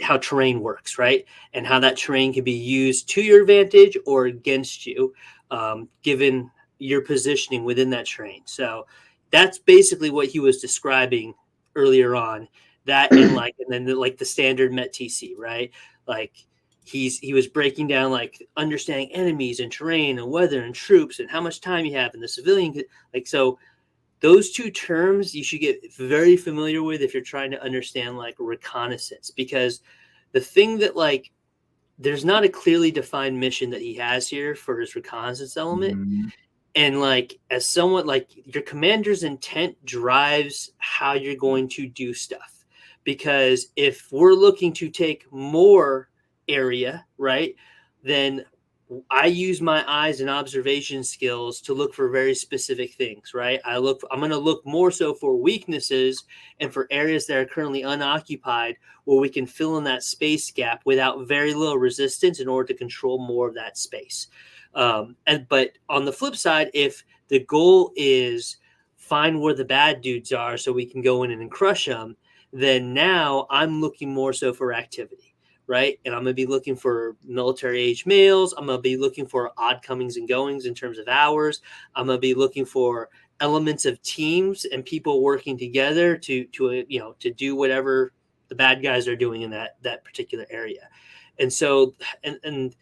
how terrain works, right? And how that terrain can be used to your advantage or against you, given your positioning within that terrain. So that's basically what he was describing earlier on. That and then the standard Met TC, right? He was breaking down understanding enemies and terrain and weather and troops and how much time you have and the civilian so those 2 terms you should get very familiar with if you're trying to understand reconnaissance, because the thing that there's not a clearly defined mission that he has here for his reconnaissance element. And like, as someone, like, your commander's intent drives how you're going to do stuff. Because if we're looking to take more area, right, then I use my eyes and observation skills to look for very specific things, right? I'm going to look more so for weaknesses and for areas that are currently unoccupied where we can fill in that space gap without very little resistance in order to control more of that space. But on the flip side, if the goal is find where the bad dudes are so we can go in and crush them, then now I'm looking more so for activity. Right. And I'm going to be looking for military age males. I'm going to be looking for odd comings and goings in terms of hours. I'm going to be looking for elements of teams and people working together to do whatever the bad guys are doing in that particular area. And so, and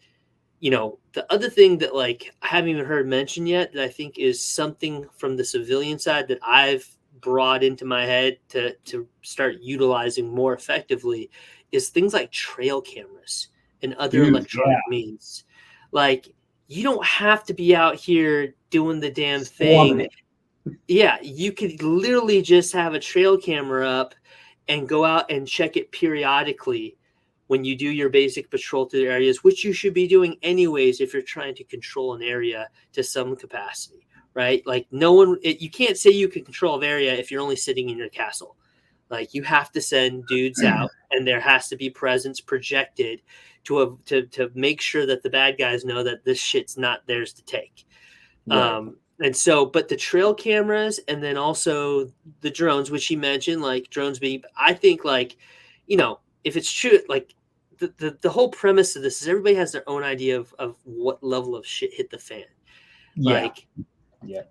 the other thing that, like, I haven't even heard mentioned yet that I think is something from the civilian side that I've brought into my head to start utilizing more effectively is things like trail cameras and other electronic means. Like, you don't have to be out here doing the damn thing. Yeah, you could literally just have a trail camera up and go out and check it periodically when you do your basic patrol through the areas, which you should be doing anyways if you're trying to control an area to some capacity, right? Like, you can't say you can control an area if you're only sitting in your castle. Like, you have to send dudes out, and there has to be presence projected to make sure that the bad guys know that this shit's not theirs to take. Right. And so, but the trail cameras and then also the drones, which he mentioned, like drones being, I think, like, if it's true, like the whole premise of this is everybody has their own idea of what level of shit hit the fan. Yeah. Like, yeah.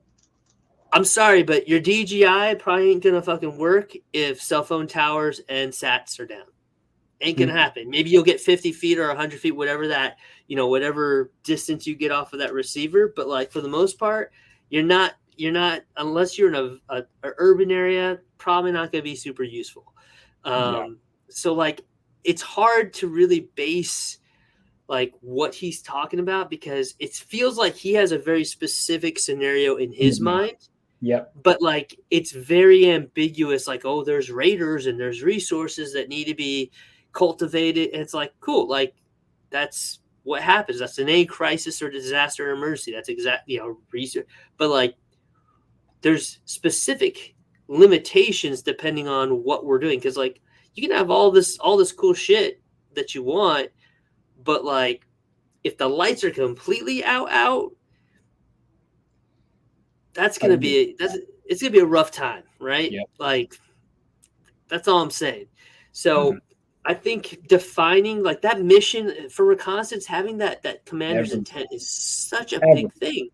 I'm sorry, but your DJI probably ain't gonna fucking work if cell phone towers and sats are down. Ain't gonna happen. Maybe you'll get 50 feet or 100 feet, whatever that, whatever distance you get off of that receiver. But like, for the most part, you're not unless you're in a urban area, probably not gonna be super useful. So like, it's hard to really base like what he's talking about because it feels like he has a very specific scenario in his mind. Yep. But like, it's very ambiguous. Like, oh, there's raiders and there's resources that need to be cultivated. And it's like, cool. Like, that's what happens. That's in any crisis or disaster or emergency. That's exactly, research. But like, there's specific limitations depending on what we're doing. Cause like, you can have all this cool shit that you want, but like, if the lights are completely out, it's gonna be a rough time, right? Yep. Like, that's all I'm saying. So I think defining like that mission for reconnaissance, having that commander's intent is such a big thing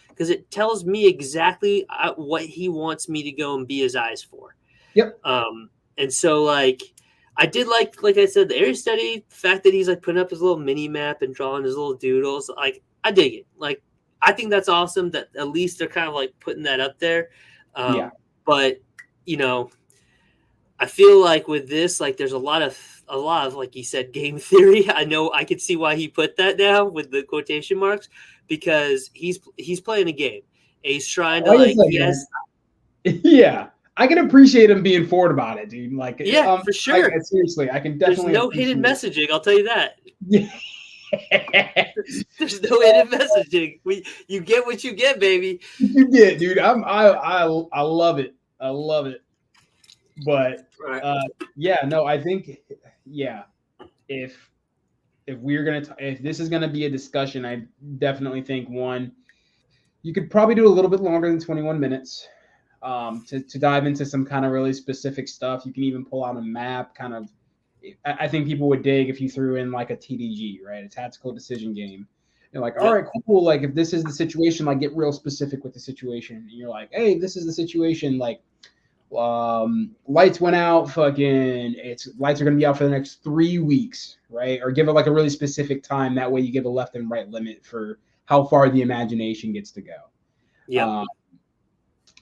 because it tells me exactly what he wants me to go and be his eyes for. Yep. And so like, I did like I said, the area study, the fact that he's like putting up his little mini map and drawing his little doodles. Like, I dig it. Like, I think that's awesome that at least they're kind of like putting that up there. But I feel like with this, like, there's a lot of like he said, game theory. I know I could see why he put that down with the quotation marks because he's playing a game. He's trying to yeah. I can appreciate him being forward about it, dude. Like, for sure. Seriously, I can definitely. There's no hidden messaging. I'll tell you that. Yeah. There's no hidden messaging. You get what you get, baby. You get, dude. I love it. I love it. But I think if if this is gonna be a discussion, I definitely think you could probably do a little bit longer than 21 minutes. To dive into some kind of really specific stuff. You can even pull out a map kind of. I think people would dig if you threw in like a TDG, right? A tactical decision game. You're like, all right, cool. Like, if this is the situation, like, get real specific with the situation. And you're like, hey, this is the situation. Like, lights went out. Lights are going to be out for the next 3 weeks, right? Or give it like a really specific time. That way you give a left and right limit for how far the imagination gets to go. Yeah.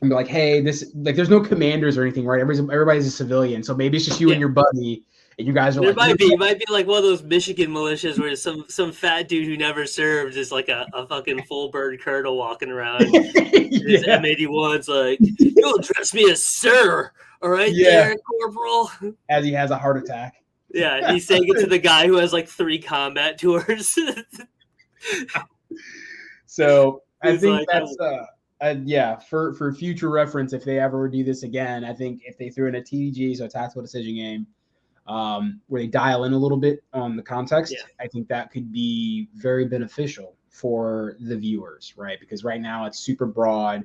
And be like, hey, there's no commanders or anything, right? Everybody's a civilian. So maybe it's just you and your buddy. And you guys are It like, might be like one of those Michigan militias where some fat dude who never served is like a fucking full bird colonel walking around. His yeah. M81's like, you'll address me as sir, all right, there, Corporal. As he has a heart attack. Yeah, he's saying it to the guy who has like 3 combat tours. So I He's think like, that's for future reference, if they ever do this again, I think if they threw in a TDG, so a tactical decision game, where they dial in a little bit on the context, I think that could be very beneficial for the viewers, right? Because right now it's super broad.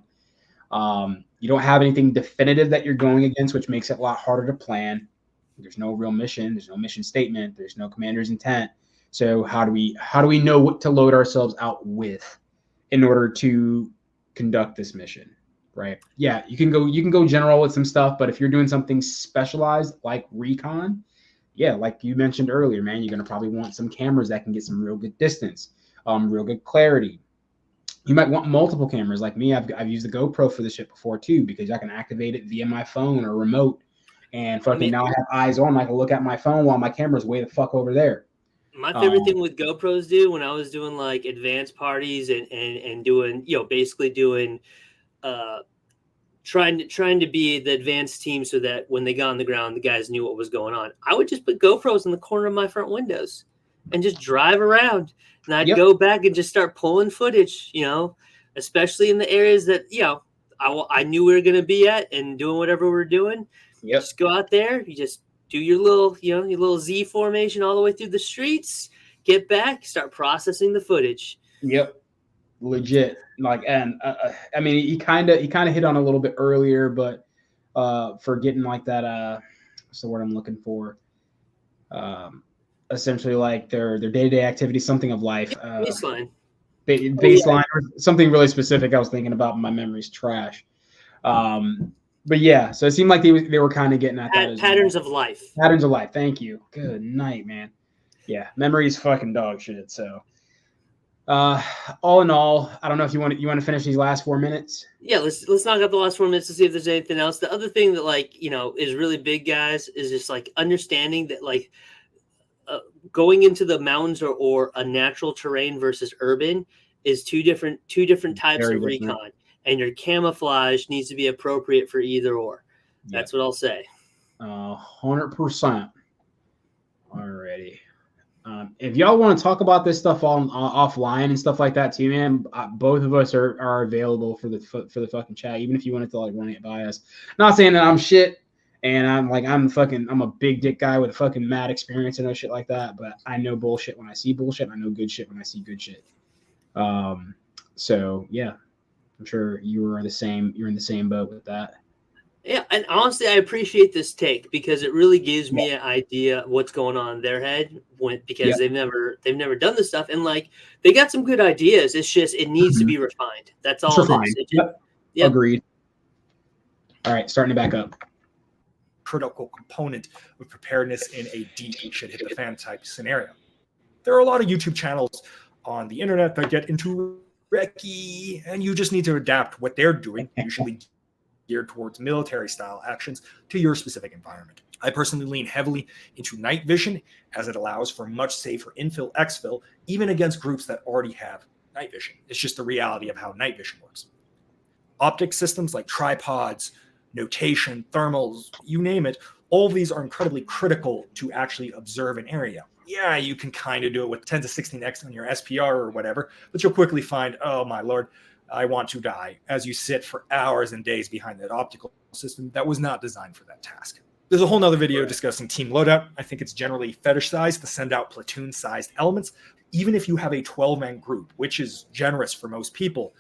You don't have anything definitive that you're going against, which makes it a lot harder to plan. There's no real mission. There's no mission statement. There's no commander's intent. So how do we know what to load ourselves out with in order to conduct this mission, right? Yeah, you can go general with some stuff, but if you're doing something specialized like recon, yeah, like you mentioned earlier, man, you're gonna probably want some cameras that can get some real good distance, real good clarity. You might want multiple cameras. Like me, I've used the GoPro for this shit before too, because I can activate it via my phone or remote. And fucking now I have eyes on. I can look at my phone while my camera's way the fuck over there. My favorite thing with GoPros, dude, when I was doing like advanced parties and doing, basically doing, trying to be the advanced team so that when they got on the ground, the guys knew what was going on. I would just put GoPros in the corner of my front windows and just drive around. And I'd go back and just start pulling footage, especially in the areas that, I knew we were going to be at and doing whatever we're doing. Just go out there. You just do your little Z formation all the way through the streets, get back, start processing the footage. Yep. Legit. Like, and I mean, he kind of hit on a little bit earlier, but for getting like that, what's the word I'm looking for? Essentially like their day-to-day activity, something of life. Baseline. Baseline or something really specific I was thinking about, but my memory's trash. But yeah, so it seemed like they were kind of getting at that. Patterns of life. Patterns of life. Thank you. Good night, man. Yeah, memory's fucking dog shit. So, all in all, I don't know if you want to finish these last 4 minutes. Yeah, let's knock out the last 4 minutes to see if there's anything else. The other thing that is really big, guys, is just like understanding that going into the mountains or a natural terrain versus urban is two different types of recon. And your camouflage needs to be appropriate for either or. That's what I'll say. 100%. Alrighty. If y'all want to talk about this stuff offline and stuff like that too, man, both of us are available for the fucking chat. Even if you wanted to run it by us. Not saying that I'm shit and I'm a big dick guy with a fucking mad experience and no shit like that. But I know bullshit when I see bullshit. And I know good shit when I see good shit. So yeah. I'm sure you're in the same boat with that. Yeah, and honestly, I appreciate this take because it really gives me an idea of what's going on in their head because they've never done this stuff and they got some good ideas. It's just it needs to be refined. That's all it is. Yep. Agreed. All right, starting to back up. Critical component of preparedness in a deep shit hit the fan type scenario. There are a lot of YouTube channels on the internet that get into recce, and you just need to adapt what they're doing, usually geared towards military style actions, to your specific environment. I personally lean heavily into night vision as it allows for much safer infill exfil, even against groups that already have night vision. It's just the reality of how night vision works. Optic systems like tripods, notation, thermals, you name it, all of these are incredibly critical to actually observe an area. Yeah, you can kind of do it with 10 to 16x on your SPR or whatever, but you'll quickly find, oh my lord, I want to die, as you sit for hours and days behind that optical system that was not designed for that task. There's a whole nother video discussing team loadout. I think it's generally fetish-sized to send out platoon-sized elements. Even if you have a 12-man group, which is generous for most people,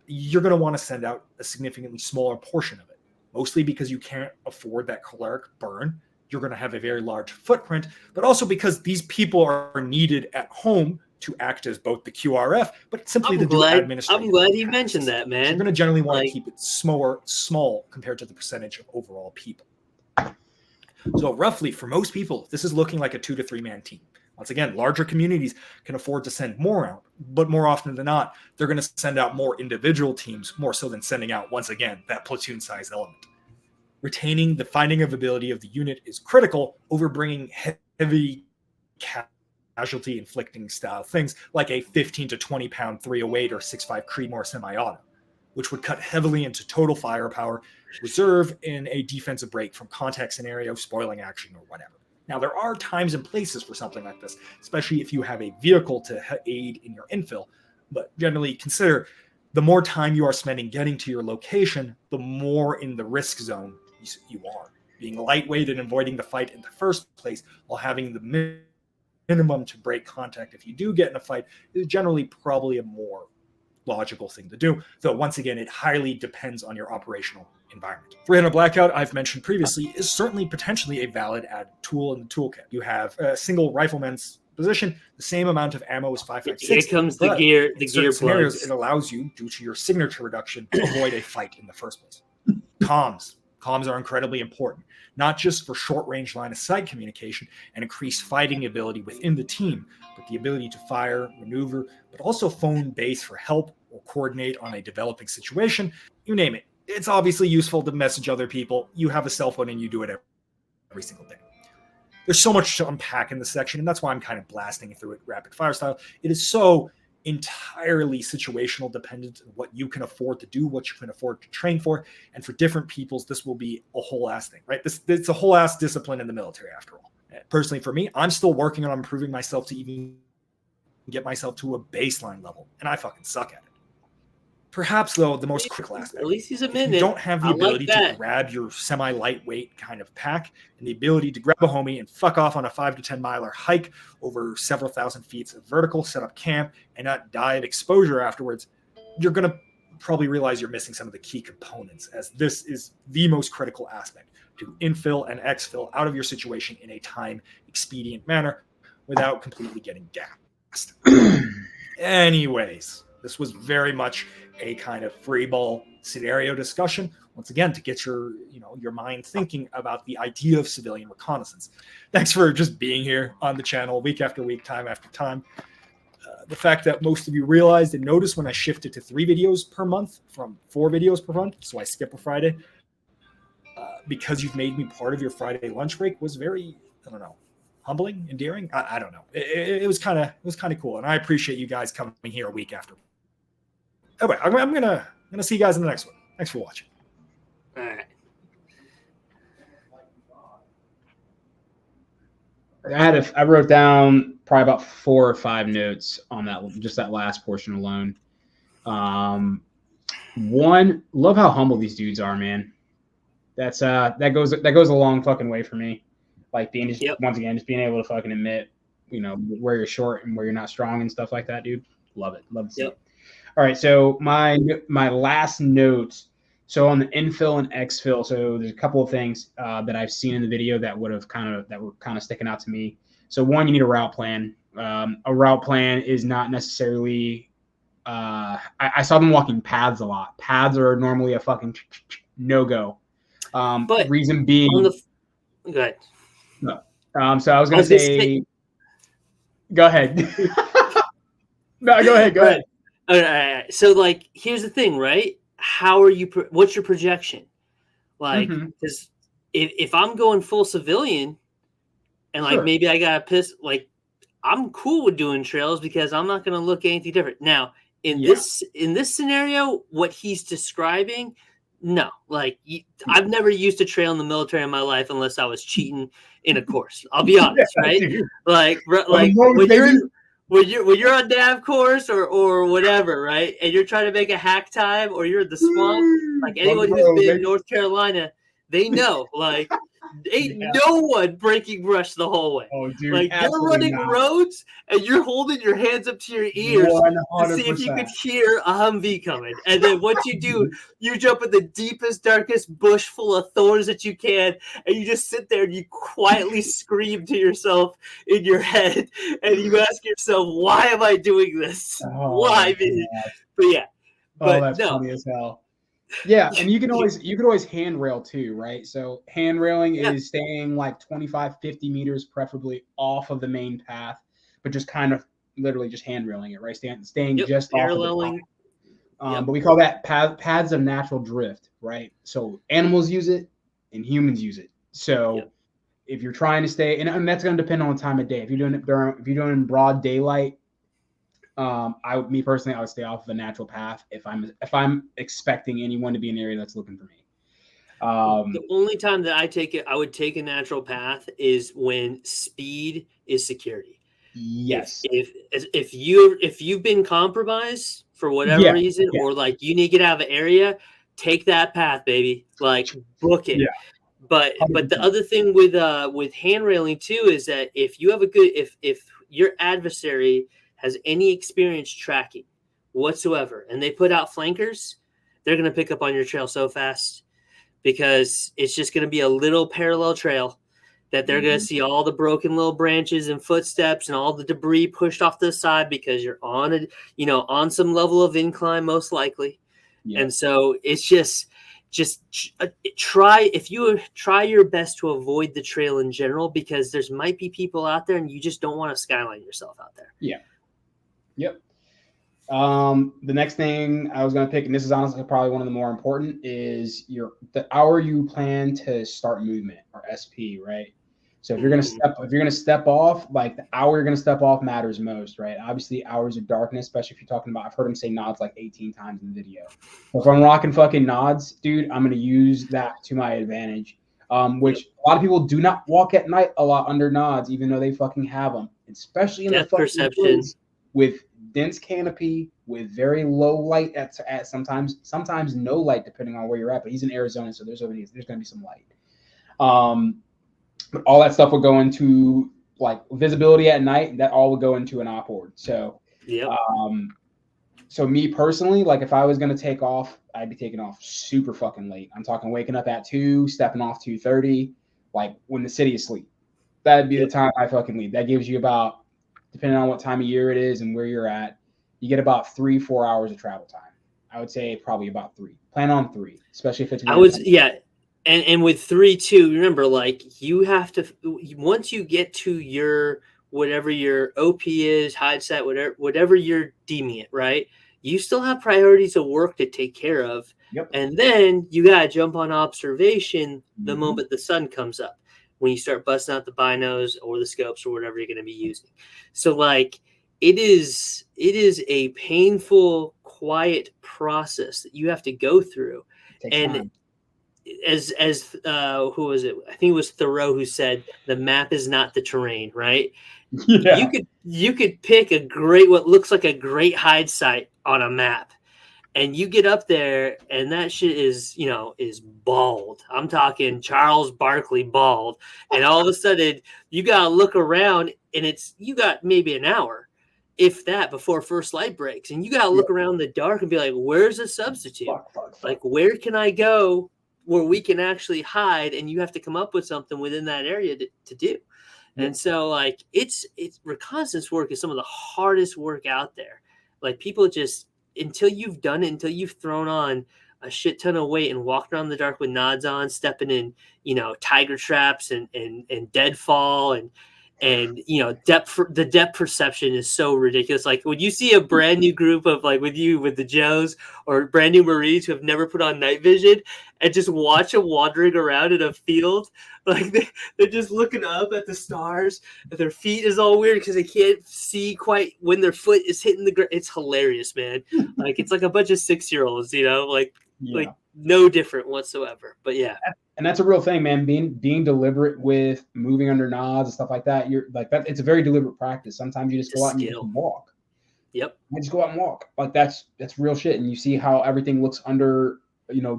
you're going to want to send out a significantly smaller portion of it, mostly because you can't afford that caloric burn. You're going to have a very large footprint, but also because these people are needed at home to act as both the QRF, but simply to do administrative. I'm glad you mentioned that, man. So you're going to generally want to keep it small compared to the percentage of overall people. So roughly, for most people, this is looking like a 2 to 3 man team. Once again, larger communities can afford to send more out, but more often than not, they're going to send out more individual teams, more so than sending out, once again, that platoon-sized element. Retaining the fighting ability of the unit is critical over bringing heavy casualty inflicting style things like a 15 to 20 pound 308 or 6.5 Creedmoor semi-auto, which would cut heavily into total firepower reserve in a defensive break from contact scenario, spoiling action, or whatever. Now, there are times and places for something like this, especially if you have a vehicle to aid in your infill, but generally consider the more time you are spending getting to your location, the more in the risk zone you are. Being lightweight and avoiding the fight in the first place while having the minimum to break contact if you do get in a fight is generally probably a more logical thing to do, though once again it highly depends on your operational environment. 300 Blackout, I've mentioned previously, is certainly potentially a valid added tool in the toolkit. You have a single rifleman's position, the same amount of ammo as 5.56. Here comes the gear. The gear scenarios, plugs. it allows you, due to your signature reduction, to avoid a fight in the first place. Comms are incredibly important, not just for short-range line-of-sight communication and increased fighting ability within the team, but the ability to fire, maneuver, but also phone base for help or coordinate on a developing situation. You name it. It's obviously useful to message other people. You have a cell phone and you do it every single day. There's so much to unpack in this section, and that's why I'm kind of blasting through it rapid fire style. It is so entirely situational dependent on what you can afford to do, what you can afford to train for, and for different peoples this will be a whole ass thing, right? It's a whole ass discipline in the military after all. Personally, for me, I'm still working on improving myself to even get myself to a baseline level, and I fucking suck at it. Perhaps, though, the most critical aspect, at least he's a minute. If you don't have the ability to grab your semi-lightweight kind of pack and the ability to grab a homie and fuck off on a 5 to 10 miler hike over several thousand feet of vertical, set up camp, and not die of exposure afterwards, you're going to probably realize you're missing some of the key components, as this is the most critical aspect to infill and exfil out of your situation in a time-expedient manner without completely getting gassed. Anyways, this was very much a kind of free ball scenario discussion, once again, to get your mind thinking about the idea of civilian reconnaissance. Thanks for just being here on the channel week after week, time after time. The fact that most of you realized and noticed when I shifted to 3 videos per month from 4 videos per month, so I skip a Friday, because you've made me part of your Friday lunch break was very, humbling, endearing. I don't know. It was kind of cool, and I appreciate you guys coming here a week after. Anyway, I'm gonna see you guys in the next one. Thanks for watching. All right. I wrote down probably about 4 or 5 notes on that last portion alone. One, love how humble these dudes are, man. That goes a long fucking way for me. Like once again, just being able to fucking admit, where you're short and where you're not strong and stuff like that, dude. Love it. Love to see it. All right, so my last note. So on the infill and exfil, so there's a couple of things that I've seen in the video that were kind of sticking out to me. So one, you need a route plan. A route plan is not necessarily. I saw them walking paths a lot. Paths are normally a fucking no-go. But reason being. Go ahead. No. So I was gonna say. Go ahead. No, go ahead. Go ahead. All right. So, here's the thing, right? How are you? What's your projection? Because if I'm going full civilian, and maybe I got a piss, I'm cool with doing trails because I'm not going to look anything different. Now, in this scenario, what he's describing, no, I've never used a trail in the military in my life unless I was cheating in a course. I'll be honest, right? When you're on nav course or whatever, right? And you're trying to make a hack time, or you're in the swamp, anyone who's been in North Carolina, they know, ain't no one breaking brush the whole way. Oh, dude, you're running roads and you're holding your hands up to your ears 100%. To see if you could hear a Humvee coming. And then what you do, you jump in the deepest, darkest bush full of thorns that you can, and you just sit there and you quietly scream to yourself in your head, and you ask yourself, why am I doing this? Why? But yeah. That's funny as hell. Yeah, and you could always handrail too, right? So handrailing is staying 25, 50 meters, preferably off of the main path, but just kind of literally just handrailing it, right? Staying just paralleling. But we call that paths of natural drift, right? So animals use it, and humans use it. So if you're trying to stay, and that's going to depend on the time of day. If you're doing it if you're doing broad daylight, me personally, I would stay off of a natural path if I'm expecting anyone to be in the area that's looking for me. The only time that I would take a natural path is when speed is security. Yes. If you've been compromised for whatever reason, or like you need to get out of the area, take that path, baby. Like book it. Yeah. But 100%. the other thing with hand railing too is that if you have if your adversary has any experience tracking whatsoever and they put out flankers, they're going to pick up on your trail so fast, because it's just going to be a little parallel trail that they're going to see all the broken little branches and footsteps and all the debris pushed off to the side because you're on on some level of incline, most likely. And so it's just try your best to avoid the trail in general, because there's might be people out there and you just don't want to skyline yourself out there. Yep. The next thing I was going to pick, and this is honestly probably one of the more important, is the hour you plan to start movement, or SP, right? So if you're going to step off, like the hour you're going to step off matters most, right? Obviously hours of darkness, especially if you're talking about, I've heard him say nods like 18 times in the video. So if I'm rocking fucking nods, dude, I'm going to use that to my advantage. Which a lot of people do not walk at night a lot under nods, even though they fucking have them, especially in the fucking perception with dense canopy, with very low light at sometimes no light depending on where you're at. But he's in Arizona, so there's going to be some light. But all that stuff would go into like visibility at night. That all would go into an op board. So so me personally, like if I was going to take off, I'd be taking off super fucking late. I'm talking waking up at 2, stepping off 2:30, like when the city is asleep. That'd be the time I fucking leave. That gives you about, depending on what time of year it is and where you're at, you get about 3-4 hours of travel time. I would say probably about 3. Plan on 3, especially if it's. And with 3 too, remember, like you have to, once you get to your whatever your OP is, hide set, whatever you're deeming it, right? You still have priorities of work to take care of. Yep. And then you gotta jump on observation the moment the sun comes up, when you start busting out the binos or the scopes or whatever you're going to be using. So like it is a painful, quiet process that you have to go through. And time. As who was it? I think it was Thoreau who said the map is not the terrain, right? Yeah. You could pick what looks like a great hide site on a map, and you get up there and that shit is bald. I'm talking Charles Barkley bald. And all of a sudden you got to look around and you got maybe an hour, if that, before first light breaks. And you got to look around in the dark and be like, where's a substitute? Fuck. Like, where can I go where we can actually hide? And you have to come up with something within that area to do. And so like it's reconnaissance work is some of the hardest work out there. Like people just, until you've done it, until you've thrown on a shit ton of weight and walked around the dark with nods on, stepping in, tiger traps and deadfall and the depth perception is so ridiculous. Like when you see a brand new group of like with the Joes or brand new Marines who have never put on night vision and just watch them wandering around in a field, like they're just looking up at the stars and their feet is all weird because they can't see quite when their foot is hitting the ground. It's hilarious, man. Like it's like a bunch of 6-year-olds, like no different whatsoever. But yeah. And that's a real thing, man. Being deliberate with moving under nods and stuff like that. You're like that. It's a very deliberate practice. Sometimes you just go out and you just walk. Yep. I just go out and walk. Like that's real shit. And you see how everything looks under,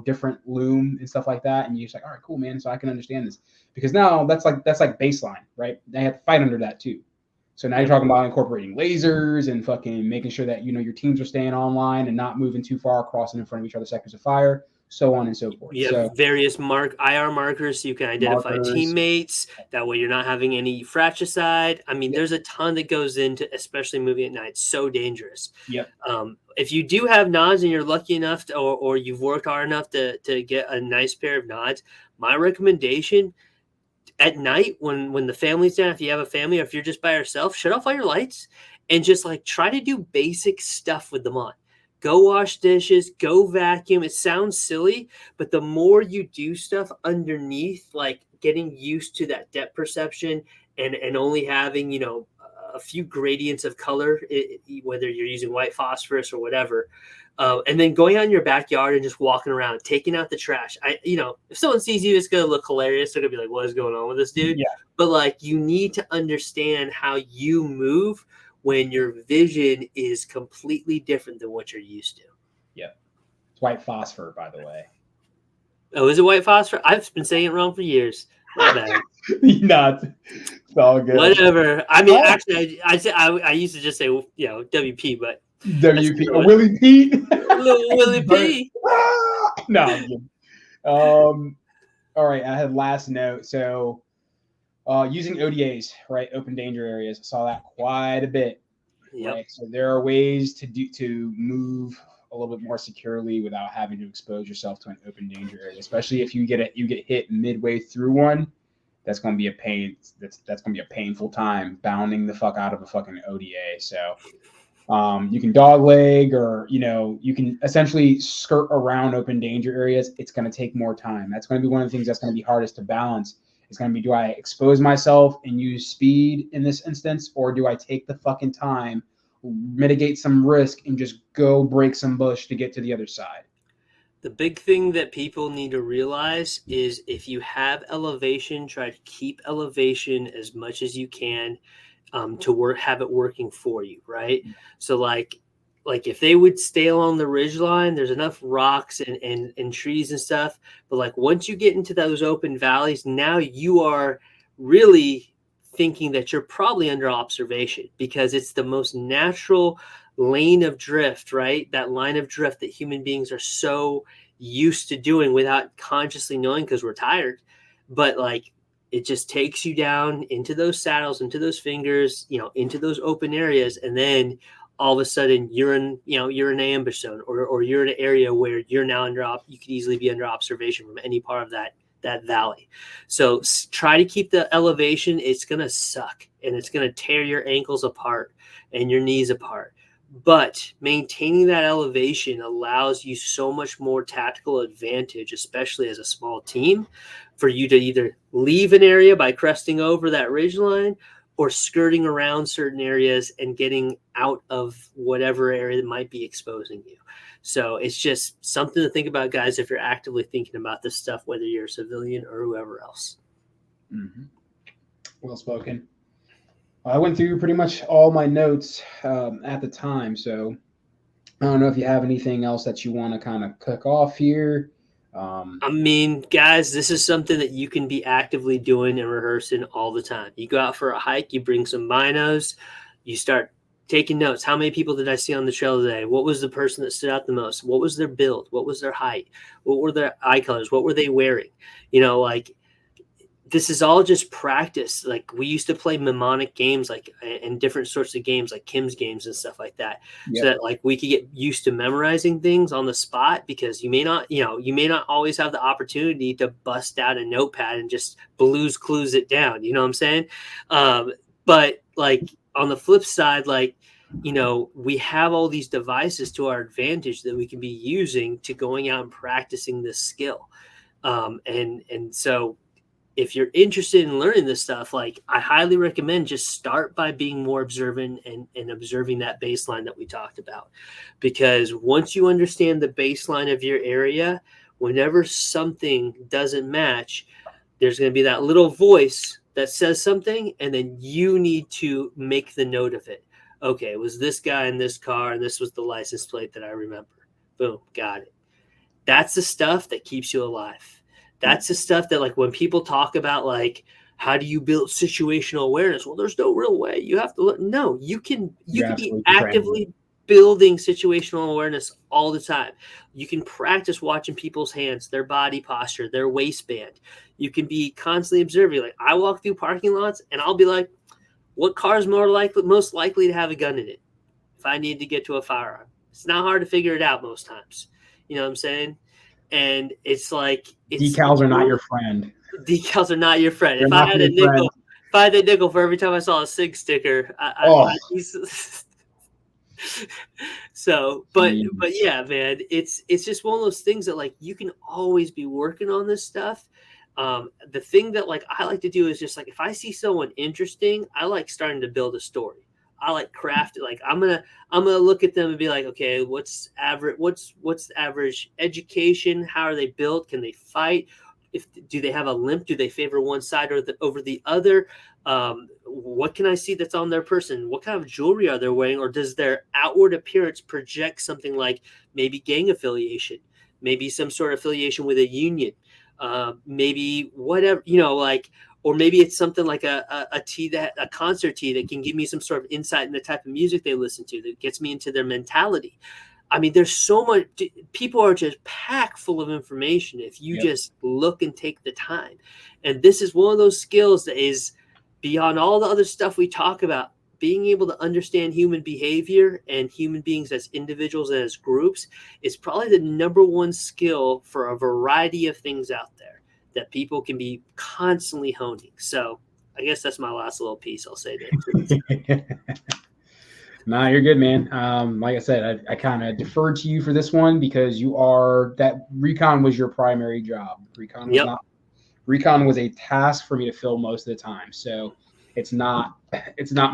different loom and stuff like that. And you're just like, all right, cool, man. So I can understand this, because now that's like baseline, right? They have to fight under that too. So now you're talking about incorporating lasers and fucking making sure that, your teams are staying online and not moving too far, crossing in front of each other's sectors of fire, so on and so forth. You have various IR markers so you can identify teammates. That way you're not having any fratricide. I mean, there's a ton that goes into, especially moving at night. It's so dangerous. Yep. If you do have nods and you're lucky enough or you've worked hard enough to get a nice pair of nods, my recommendation at night when the family's down, if you have a family or if you're just by yourself, shut off all your lights and just like try to do basic stuff with them on. Go wash dishes, go vacuum. It sounds silly, but the more you do stuff underneath, like getting used to that depth perception and only having, you know, a few gradients of color, whether you're using white phosphorus or whatever, and then going out in your backyard and just walking around, taking out the trash. You know, if someone sees you, it's going to look hilarious. They're going to be like, what is going on with this dude? Yeah. But like, you need to understand how you move when your vision is completely different than what you're used to. Yeah. It's white phosphor, by the way. Oh, is it white phosphor? I've been saying it wrong for years. My bad. Not. It's all good. Whatever. I mean, actually, I used to just say, you know, WP, but WP. Oh, Willie Pete. Willie P. No. All right. I had last note. So, using ODAs, right? Open danger areas. I saw that quite a bit. Yep. Right. So there are ways to move a little bit more securely without having to expose yourself to an open danger area, especially if you get hit midway through one. That's going to be a pain. That's going to be a painful time bounding the fuck out of a fucking ODA. So you can dogleg, or you can essentially skirt around open danger areas. It's going to take more time. That's going to be one of the things that's going to be hardest to balance. It's going to be, do I expose myself and use speed in this instance, or do I take the fucking time, mitigate some risk, and just go break some bush to get to the other side? The big thing that people need to realize is if you have elevation, try to keep elevation as much as you can to have it working for you, right? So like if they would stay along the ridge line, there's enough rocks and trees and stuff. But like once you get into those open valleys, now you are really thinking that you're probably under observation, because it's the most natural lane of drift, right? That line of drift that human beings are so used to doing without consciously knowing, because we're tired. But like, it just takes you down into those saddles, into those fingers, into those open areas. And then all of a sudden you're in an ambush zone, or you're in an area where you're now you could easily be under observation from any part of that valley. So try to keep the elevation. It's going to suck, and it's going to tear your ankles apart and your knees apart. But maintaining that elevation allows you so much more tactical advantage, especially as a small team, for you to either leave an area by cresting over that ridge line, or skirting around certain areas and getting out of whatever area that might be exposing you. So it's just something to think about, guys, if you're actively thinking about this stuff, whether you're a civilian or whoever else. Mm-hmm. Well spoken. I went through pretty much all my notes at the time, so I don't know if you have anything else that you want to kind of cook off here. I mean, guys, this is something that you can be actively doing and rehearsing all the time. You go out for a hike, you bring some binos, you start taking notes. How many people did I see on the trail today? What was the person that stood out the most? What was their build? What was their height? What were their eye colors? What were they wearing? This is all just practice. Like, we used to play mnemonic games, and different sorts of games, like Kim's games and stuff like that. Yep. So that like we could get used to memorizing things on the spot, because you may not always have the opportunity to bust out a notepad and just Blue's Clues it down. You know what I'm saying? But like on the flip side, we have all these devices to our advantage that we can be using to going out and practicing this skill. And so, if you're interested in learning this stuff, I highly recommend just start by being more observant and observing that baseline that we talked about. Because once you understand the baseline of your area, whenever something doesn't match, there's going to be that little voice that says something, and then you need to make the note of it. Okay, it was this guy in this car, and this was the license plate that I remember. Boom, got it. That's the stuff that keeps you alive. That's the stuff that, when people talk about, how do you build situational awareness? Well, there's no real way. You have to look. No, you can be actively building situational awareness all the time. You can practice watching people's hands, their body posture, their waistband. You can be constantly observing. I walk through parking lots, and I'll be like, what car is most likely to have a gun in it if I need to get to a firearm? It's not hard to figure it out most times. You know what I'm saying? And it's decals are not your friend. Decals are not your friend. If I had a nickel for every time I saw a SIG sticker, So, but yeah, man, it's just one of those things that like you can always be working on this stuff. The thing that like I like to do is just like if I see someone interesting, I like starting to build a story. I like craft it. Like I'm gonna look at them and be like, okay, what's the average education? How are they built? Can they fight? Do they have a limp? Do they favor one side or over the other? What can I see that's on their person? What kind of jewelry are they wearing? Or does their outward appearance project something like maybe gang affiliation, maybe some sort of affiliation with a union, maybe whatever, like, or maybe it's something like a concert tee that can give me some sort of insight in the type of music they listen to that gets me into their mentality. I mean, there's so much. People are just packed full of information if you just look and take the time. And this is one of those skills that is beyond all the other stuff we talk about. Being able to understand human behavior and human beings as individuals and as groups is probably the number one skill for a variety of things out there that people can be constantly honing. So I guess that's my last little piece I'll say there. Nah, you're good, man. Like I said, I kind of deferred to you for this one because that recon was your primary job. Recon was a task for me to fill most of the time. So it's not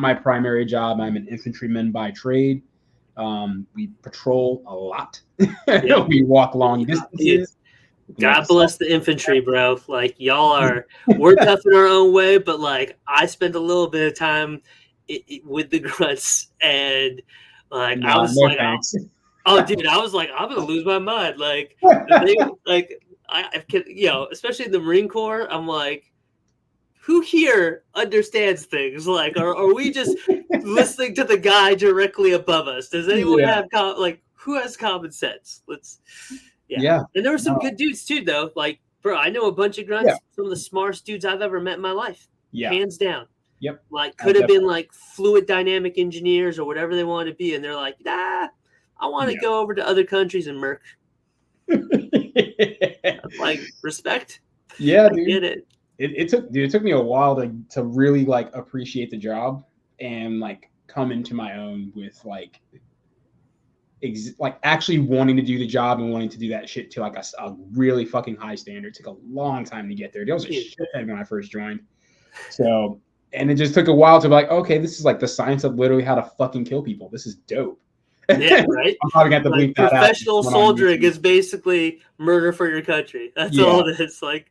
my primary job. I'm an infantryman by trade. We patrol a lot. We walk long distances. God bless the infantry, bro. Like we're tough in our own way, but like I spent a little bit of time with the grunts, and like I was like, oh, dude, I was like, I'm gonna lose my mind. Like, especially in the Marine Corps, I'm like, who here understands things? Like, are we just listening to the guy directly above us? Does anyone have who has common sense? And there were some good dudes too, though. Like, bro, I know a bunch of grunts. Some of the smartest dudes I've ever met in my life. Hands down. Yep. Like could have been like fluid dynamic engineers or whatever they wanted to be. And they're like, nah, I want to go over to other countries and merc. Like respect. Yeah, dude. Get it. It took me a while to really like appreciate the job and like come into my own with like actually wanting to do the job and wanting to do that shit to like a really fucking high standard. It took a long time to get there. It was a shithead when I first joined. So, and it just took a while to be like, okay, this is like the science of literally how to fucking kill people. This is dope. Yeah, right. I'm probably going to bleep that out. Professional soldiering is basically murder for your country. That's all it is. Like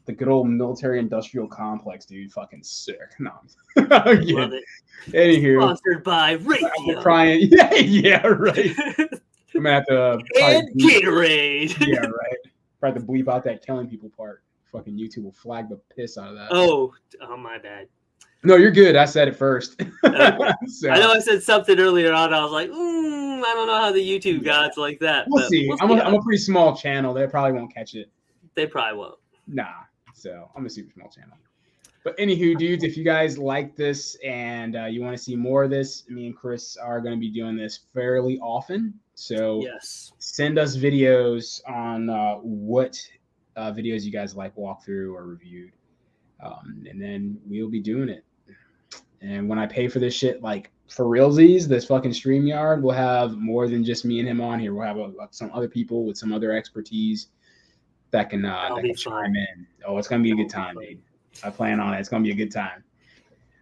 the good old military industrial complex, dude. Fucking sick. No, love it. Anywho, sponsored by Radio. Crying. Yeah, right. I'm gonna have to and Gatorade. Yeah, right. Probably to bleep out that killing people part. Fucking YouTube will flag the piss out of that. Oh, my bad. No, you're good. I said it first. So, I know I said something earlier on. I was like, I don't know how the YouTube gods like that. We'll see. I'm a pretty small channel. They probably won't catch it. They probably won't. Nah. So I'm a super small channel. But anywho, dudes, if you guys like this and you want to see more of this, me and Chris are going to be doing this fairly often. So send us videos on what videos you guys like walkthrough or reviewed. And then we'll be doing it. And when I pay for this shit, like for realsies, this fucking StreamYard, we'll have more than just me and him on here. We'll have some other people with some other expertise that can chime in. Oh, it's gonna be a good time, dude. I plan on it. It's gonna be a good time.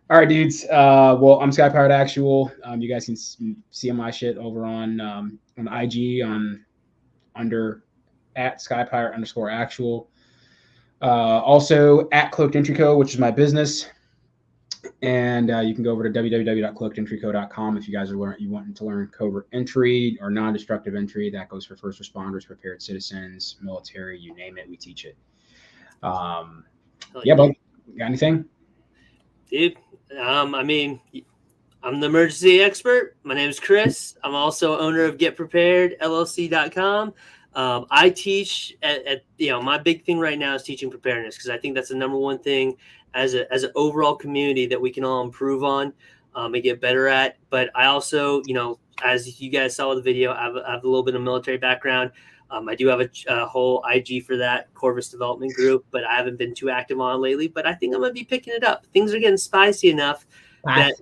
All right, dudes. Well, I'm Skypirate Actual. You guys can see my shit over on IG under at Skypirate_actual. Also at Cloaked Entry Co., which is my business. And you can go over to www.cloakedentryco.com if you guys are wanting to learn covert entry or non-destructive entry. That goes for first responders, prepared citizens, military, you name it, we teach it. But got anything? Dude, I mean, I'm the emergency expert. My name is Chris. I'm also owner of GetPreparedLLC.com. I teach at my big thing right now is teaching preparedness because I think that's the number one thing as an overall community that we can all improve on and get better at. But I also, as you guys saw in the video, I have a little bit of military background. I do have a whole IG for that Corvus development group, but I haven't been too active on it lately. But I think I'm going to be picking it up. Things are getting spicy enough that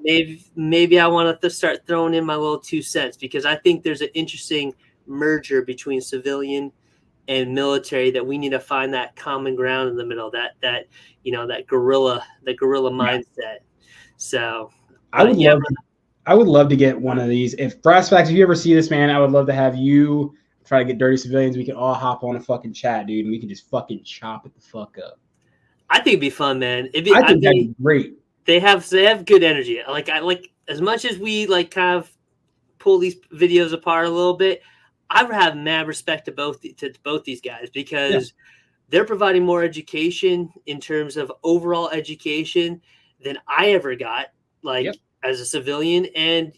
maybe I want to start throwing in my little 2 cents, because I think there's an interesting merger between civilian and military that we need to find that common ground in the middle, that guerrilla mindset. So I would love to get one of these. If Brass Facts, if you ever see this, man, I would love to have you try to get Dirty Civilians. We can all hop on a fucking chat, dude, and we can just fucking chop it the fuck up. I think it'd be fun, man. I think that'd be great. They have good energy. I like as much as we like kind of pull these videos apart a little bit. I have mad respect to both these guys, because they're providing more education in terms of overall education than I ever got, as a civilian. And,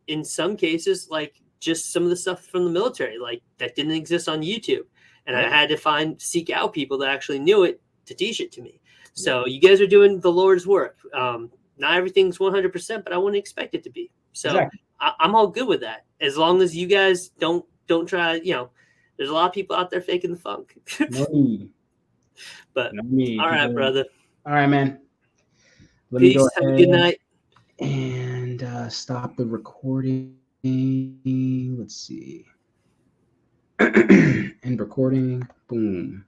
in some cases, like just some of the stuff from the military, like that didn't exist on YouTube. And I had to seek out people that actually knew it to teach it to me. So you guys are doing the Lord's work. Not everything's 100%, but I wouldn't expect it to be. So I'm all good with that. As long as you guys don't try, there's a lot of people out there faking the funk. But all right, brother. All right, man. Peace. Have a good night. And stop the recording. Let's see. End recording. Boom.